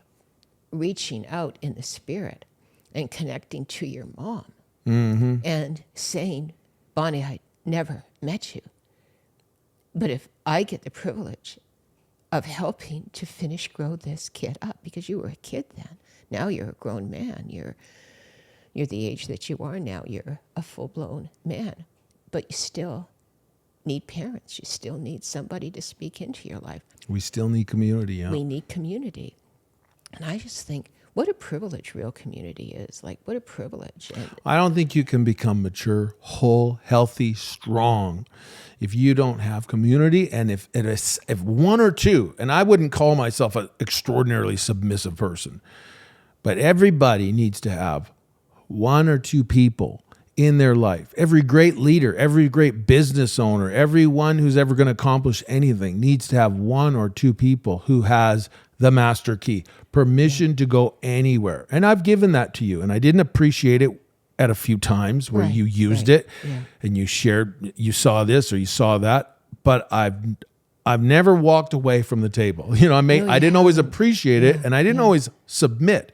reaching out in the spirit and connecting to your mom and saying, Bonnie, I never met you. But if I get the privilege of helping to finish grow this kid up, because you were a kid then, now you're a grown man, you're the age that you are now, you're a full-blown man, but you still need parents. You still need somebody to speak into your life. We still need community, yeah. We need community. And I just think, what a privilege real community is. Like, what a privilege. And I don't think you can become mature, whole, healthy, strong if you don't have community. And if one or two, and I wouldn't call myself an extraordinarily submissive person, but everybody needs to have one or two people in their life. Every great leader, every great business owner, everyone who's ever going to accomplish anything needs to have one or two people who has the master key, permission to go anywhere. And I've given that to you, and I didn't appreciate it at a few times where you used it and you shared, you saw this or you saw that, but I've never walked away from the table. You know, I didn't always appreciate it, and I didn't always submit,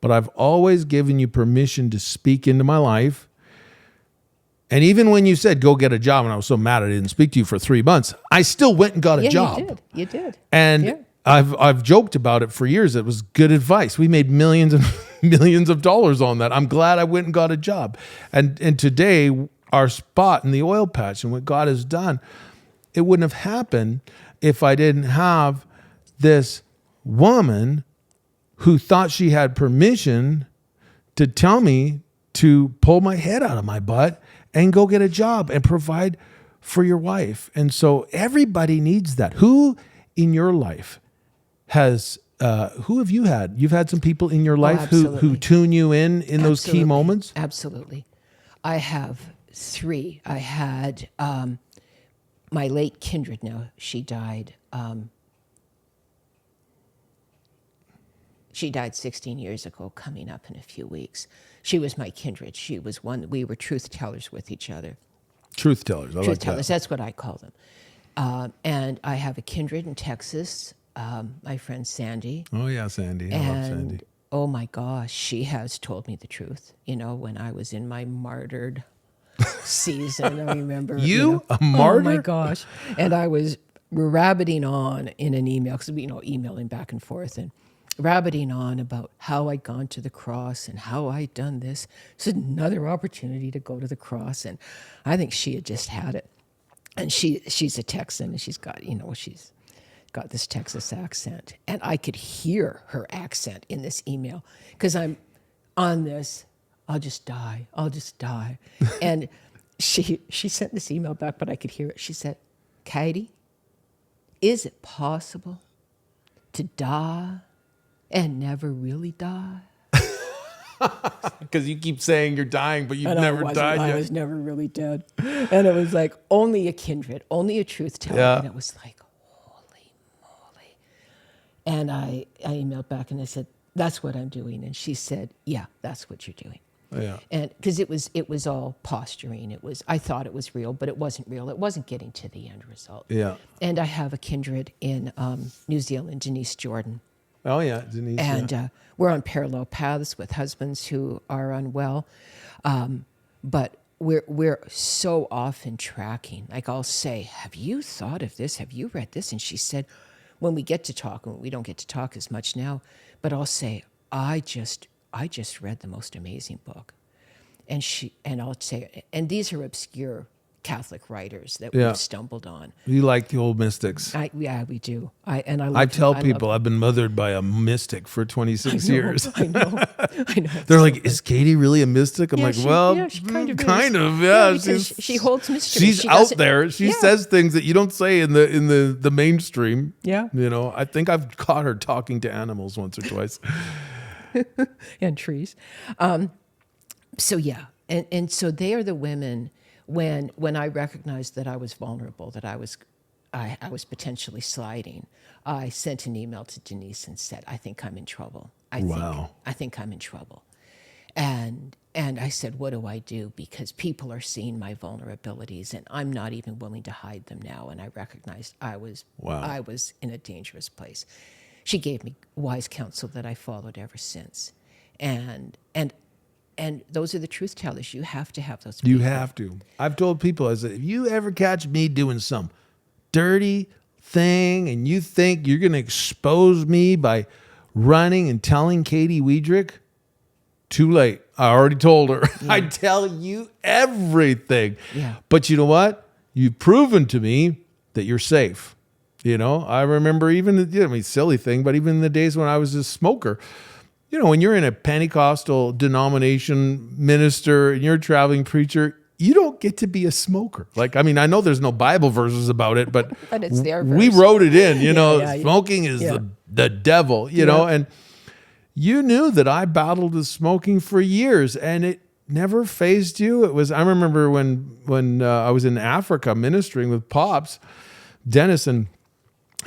but I've always given you permission to speak into my life. And even when you said, go get a job, and I was so mad I didn't speak to you for 3 months, I still went and got a job. You did. And I've joked about it for years. It was good advice. We made millions and millions of dollars on that. I'm glad I went and got a job. And today, our spot in the oil patch and what God has done, it wouldn't have happened if I didn't have this woman who thought she had permission to tell me to pull my head out of my butt and go get a job and provide for your wife. And so everybody needs that. Who in your life has, who have you had? You've had some people in your life who tune you in those key moments? Absolutely. I have 3. I had my late kindred now. She died. She died 16 years ago, coming up in a few weeks. She was my kindred. She was one, we were truth tellers with each other. Truth tellers, Truth tellers, that's what I call them. And I have a kindred in Texas, my friend Sandy. Oh yeah, Sandy. I love Sandy. Oh my gosh, she has told me the truth. You know, when I was in my martyred season, I remember. A martyr? Oh my gosh. And I was rabbiting on in an email, because, emailing back and forth, and rabbiting on about how I'd gone to the cross and how I'd done this. It's another opportunity to go to the cross. And I think she had just had it. And she's a Texan, and she's got this Texas accent. And I could hear her accent in this email, because I'm on this, I'll just die. And she sent this email back, but I could hear it. She said, Katie, is it possible to die and never really die? Because you keep saying you're dying, but you've never died yet. I was never really dead. And it was like, only a kindred, only a truth teller. Yeah. And it was like, holy moly. And I emailed back and I said, that's what I'm doing. And she said, yeah, that's what you're doing. Yeah. And because it was all posturing. I thought it was real, but it wasn't real. It wasn't getting to the end result. Yeah. And I have a kindred in New Zealand, Denise Jordan. Oh yeah, Denise. And we're on parallel paths with husbands who are unwell, but we're so often tracking. Like, I'll say, "Have you thought of this? Have you read this?" And she said, when we get to talk, and we don't get to talk as much now, but I'll say, "I just read the most amazing book," and I'll say, and these are obscure Catholic writers that we've stumbled on. You like the old mystics. Yeah, we do. I tell people I've been mothered by a mystic for 26 years. I know. They're like, is Katie really a mystic? I'm like, well, she kind of yeah. She holds mystery. She's out there. She says things that you don't say in the mainstream. Yeah. You know, I think I've caught her talking to animals once or twice. And trees. So yeah. And so they are the women when I recognized that I was vulnerable, that I was potentially sliding, I sent an email to Denise and said, I think I'm in trouble. I think I'm in trouble. And I said, what do I do? Because people are seeing my vulnerabilities, and I'm not even willing to hide them now. And I recognized I was in a dangerous place. she gave me wise counsel that I followed ever since. And those are the truth tellers. You have to have those people. You have to. I've told people, I said, if you ever catch me doing some dirty thing and you think you're going to expose me by running and telling Katie Wiedrick, too late. I already told her. I tell you everything. Yeah. But you know what? You've proven to me that you're safe. You know, I remember even, silly thing, but even in the days when I was a smoker, when you're in a Pentecostal denomination minister and you're a traveling preacher, you don't get to be a smoker. Like, I know there's no Bible verses about it, but it's their we verse. wrote it in, Yeah. smoking is the devil, know, and you knew that I battled with smoking for years and it never fazed you. I remember when I was in Africa ministering with Pops, Dennis, and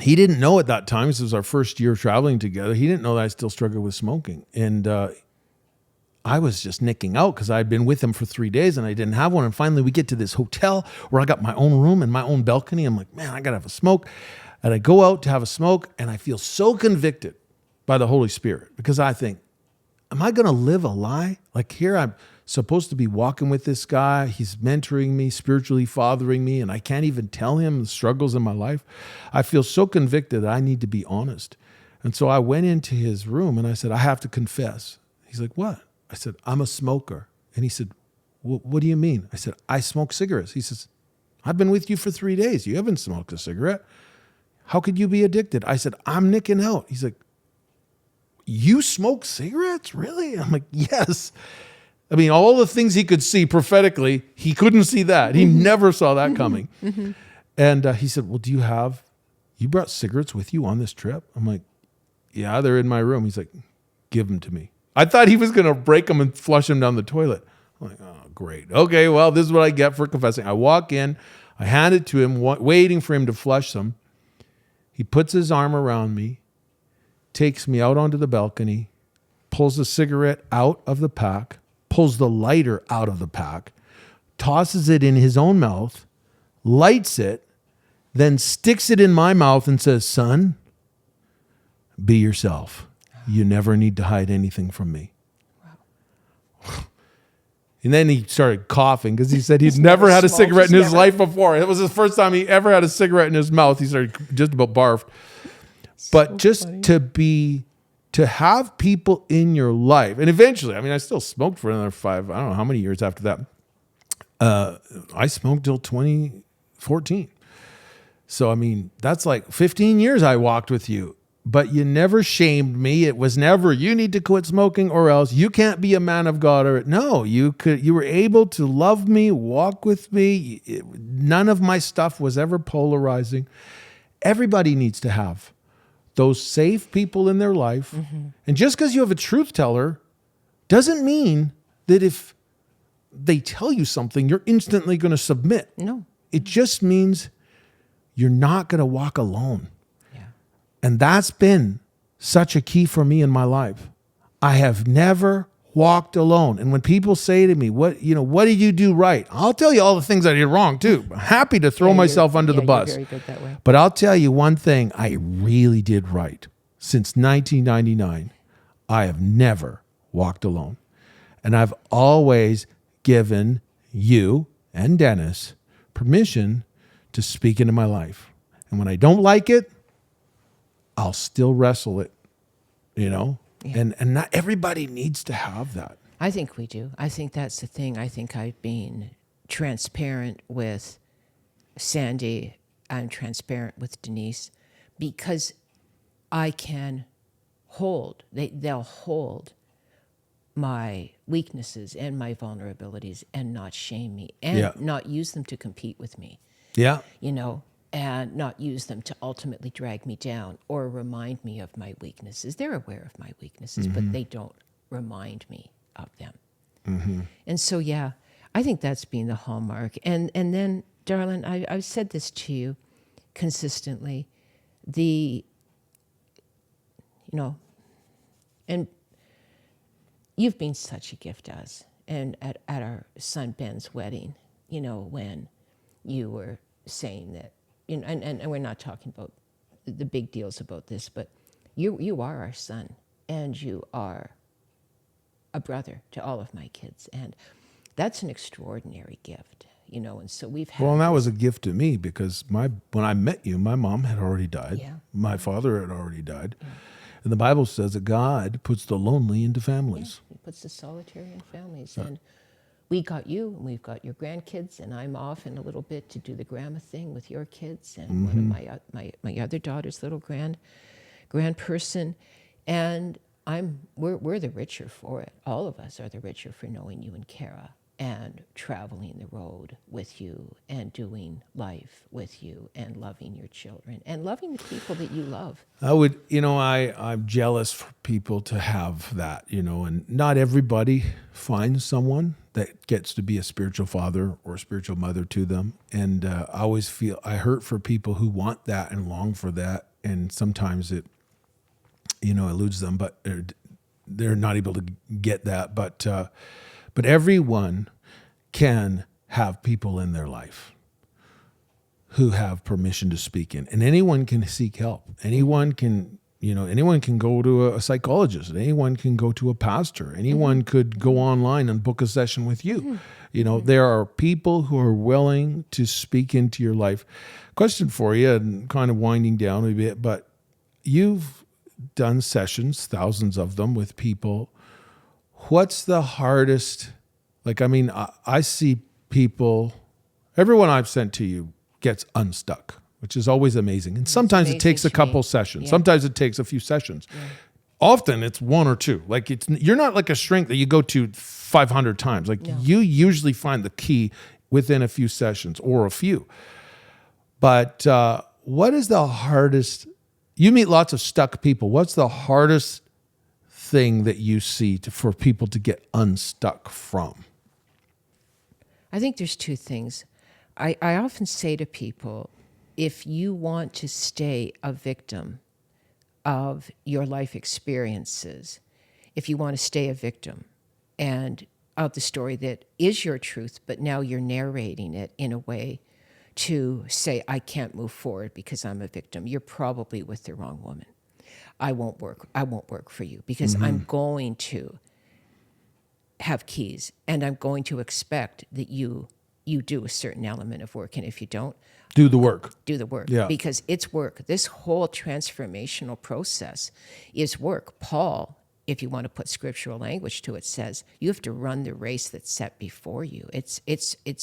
he didn't know at that time, this was our first year traveling together, he didn't know that I still struggled with smoking. And I was just nicking out because I'd been with him for 3 days and I didn't have one. And finally we get to this hotel where I got my own room and my own balcony. I'm like, man, I got to have a smoke. And I go out to have a smoke and I feel so convicted by the Holy Spirit because I think, am I going to live a lie? Like here I'm supposed to be walking with this guy. He's mentoring me, spiritually fathering me, and I can't even tell him the struggles in my life. I feel so convicted that I need to be honest. And so I went into his room and I said, I have to confess. He's like, what? I said, I'm a smoker. And he said, what do you mean? I said, I smoke cigarettes. He says, I've been with you for 3 days. You haven't smoked a cigarette. How could you be addicted? I said, I'm nicking out. He's like, you smoke cigarettes? Really? I'm like, yes. All the things he could see prophetically, he couldn't see that. He never saw that coming. And he said, well, you brought cigarettes with you on this trip? I'm like, yeah, they're in my room. He's like, give them to me. I thought he was going to break them and flush them down the toilet. I'm like, oh, great. Okay, well, this is what I get for confessing. I walk in, I hand it to him, waiting for him to flush them. He puts his arm around me, takes me out onto the balcony, pulls the cigarette out of the pack, pulls the lighter out of the pack, tosses it in his own mouth, lights it, then sticks it in my mouth and says, son, be yourself. You never need to hide anything from me. Wow. And then he started coughing because he said he'd never had a cigarette in his life before. It was the first time he ever had a cigarette in his mouth. He started just about barfed. But just funny. To have people in your life, and eventually, I still smoked for another 5, I don't know how many years after that. I smoked till 2014. So, that's like 15 years I walked with you, but you never shamed me. It was never, you need to quit smoking or else you can't be a man of God. No, you were able to love me, walk with me. None of my stuff was ever polarizing. Everybody needs to have those safe people in their life. And just because you have a truth teller doesn't mean that if they tell you something, you're instantly going to submit. No. It just means you're not going to walk alone. Yeah. And that's been such a key for me in my life. I have never walked alone. And when people say to me, what did you do right? I'll tell you all the things I did wrong too. I'm happy to throw myself under the bus. You're very good that way. But I'll tell you one thing I really did right. Since 1999, I have never walked alone. And I've always given you and Dennis permission to speak into my life. And when I don't like it, I'll still wrestle it, Yeah. And not everybody needs to have that. I think we do. I think that's the thing. I think I've been transparent with Sandy. I'm transparent with Denise because I can they'll hold my weaknesses and my vulnerabilities and not shame me and not use them to compete with me. Yeah. And not use them to ultimately drag me down or remind me of my weaknesses. They're aware of my weaknesses, but they don't remind me of them. And so, I think that's been the hallmark. And then, darling, I've said this to you consistently. And you've been such a gift to us. And at our son Ben's wedding, when you were saying that, and we're not talking about the big deals about this, but You are our son, and you are a brother to all of my kids, and that's an extraordinary gift, And so we've had. Well, and that was a gift to me because when I met you, my mom had already died. Yeah. My father had already died. And the Bible says that God puts the lonely into families. He puts the solitary in families, and we got you, and we've got your grandkids, and I'm off in a little bit to do the grandma thing with your kids, and one of my other daughter's little grand person, and we're the richer for it. All of us are the richer for knowing you and Kara, and traveling the road with you, and doing life with you, and loving your children, and loving the people that you love. I'm jealous for people to have that, and not everybody finds someone that gets to be a spiritual father or a spiritual mother to them. And I always I hurt for people who want that and long for that. And sometimes it, eludes them, but they're not able to get that. But everyone can have people in their life who have permission to speak in, and anyone can seek help. Anyone can go to a psychologist. Anyone can go to a pastor. Anyone could go online and book a session with you. There are people who are willing to speak into your life. Question for you, and kind of winding down a bit, but you've done sessions, thousands of them, with people. What's the hardest? I see people, everyone I've sent to you gets unstuck, which is always amazing. And sometimes it takes a couple sessions. Yeah. Sometimes it takes a few sessions. Yeah. Often it's one or two. You're not like a shrink that you go to 500 times. You usually find the key within a few sessions or a few. But what is the hardest? You meet lots of stuck people. What's the hardest thing that you see for people to get unstuck from? I think there's two things. I often say to people, if you want to stay a victim of your life experiences, if you want to stay a victim and of the story that is your truth, but now you're narrating it in a way to say, I can't move forward because I'm a victim, you're probably with the wrong woman. I won't work for you because I'm going to have keys, and I'm going to expect that you do a certain element of work, and if you don't, do the work. Yeah. Because it's work. This whole transformational process is work. Paul, if you want to put scriptural language to it, says you have to run the race that's set before you. It's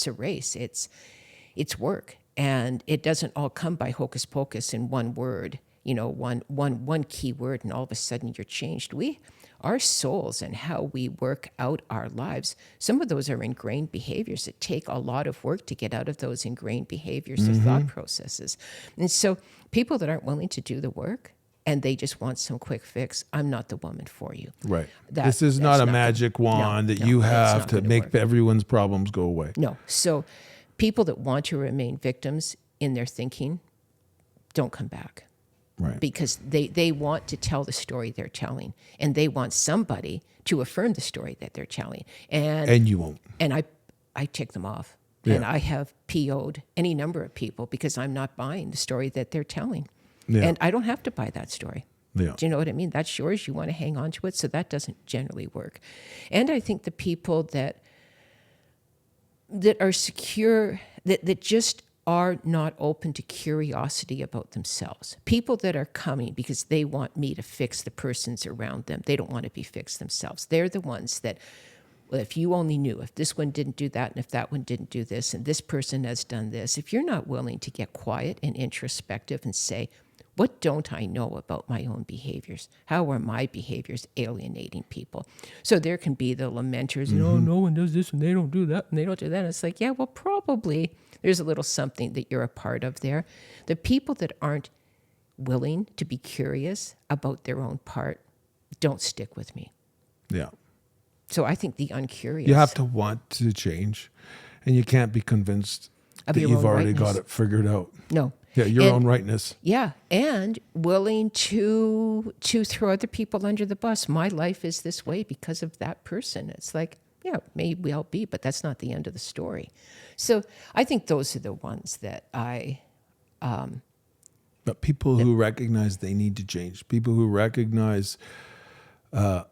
a race. It's work, and it doesn't all come by hocus pocus in one word. One key word, and all of a sudden you're changed. Our souls and how we work out our lives, some of those are ingrained behaviors that take a lot of work to get out of those ingrained behaviors or thought processes. And so people that aren't willing to do the work and they just want some quick fix, I'm not the woman for you. Right. This is not a magic wand that you have to make everyone's problems go away. No. So people that want to remain victims in their thinking, don't come back. Right. Because they want to tell the story they're telling, and they want somebody to affirm the story that they're telling. And you won't. And I tick them off. Yeah. And I have PO'd any number of people because I'm not buying the story that they're telling. Yeah. And I don't have to buy that story. Yeah. Do you know what I mean? That's yours. You want to hang on to it. So that doesn't generally work. And I think the people that are secure, that just are not open to curiosity about themselves. People that are coming because they want me to fix the persons around them. They don't want to be fixed themselves. They're the ones that, well, if you only knew, if this one didn't do that, and if that one didn't do this, and this person has done this, if you're not willing to get quiet and introspective and say, what don't I know about my own behaviors? How are my behaviors alienating people? So there can be the lamenters, no one does this and they don't do that and they don't do that. And it's like, yeah, well, probably there's a little something that you're a part of there. The people that aren't willing to be curious about their own part don't stick with me. Yeah. So I think the uncurious. You have to want to change, and you can't be convinced that you've already got it figured out. No. Yeah, your own rightness. Yeah, and willing to throw other people under the bus. My life is this way because of that person. It's like, yeah, maybe we all be, but that's not the end of the story. So I think those are the ones that I But people who recognize they need to change, people who recognize I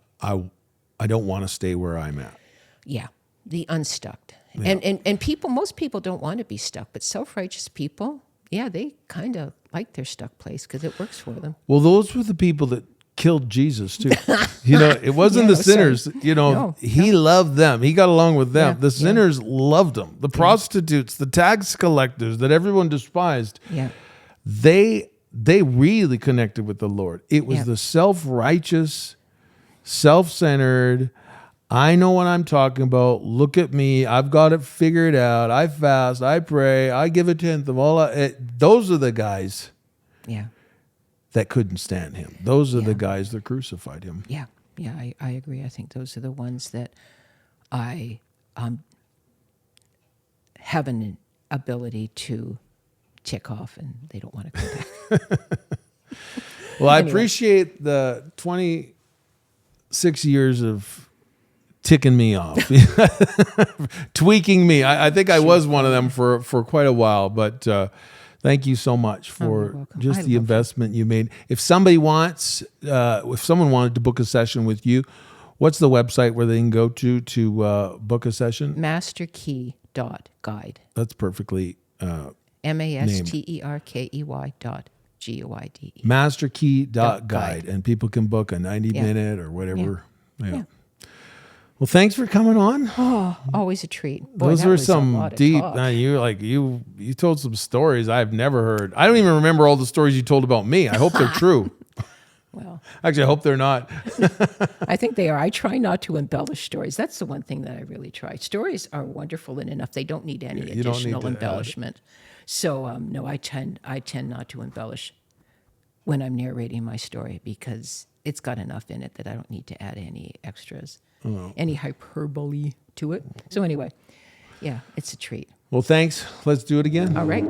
don't want to stay where I'm at. Yeah, the unstuck. Yeah. And people, most people don't want to be stuck, but self-righteous people, yeah, they kind of like their stuck place because it works for them. Well, those were the people that killed Jesus too. It wasn't the sinners. No, he loved them. He got along with them. Yeah, The sinners loved him. The prostitutes, the tax collectors that everyone despised. Yeah. They really connected with the Lord. It was the self-righteous, self-centered, I know what I'm talking about. Look at me. I've got it figured out. I fast. I pray. I give a tenth of all. Those are the guys that couldn't stand him. Those are the guys that crucified him. Yeah. I agree. I think those are the ones that I have an ability to tick off, and they don't want to come back. Well, I appreciate the 26 years of ticking me off, tweaking me. I think I was one of them for quite a while, but thank you so much for just the investment you made. If somebody wants, if someone wanted to book a session with you, what's the website where they can go to book a session? Masterkey.guide. That's perfectly masterkey.guide. Masterkey.guide, and people can book a 90-minute or whatever. Yeah. Well, thanks for coming on. Oh, always a treat. Boy, those were some deep. talk. You told some stories I've never heard. I don't even remember all the stories you told about me. I hope they're true. Well, actually, I hope they're not. I think they are. I try not to embellish stories. That's the one thing that I really try. Stories are wonderful and enough. They don't need any additional embellishment. So no, I tend not to embellish when I'm narrating my story because it's got enough in it that I don't need to add any extras, any hyperbole to it. So anyway, yeah, it's a treat. Well, thanks. Let's do it again. All right.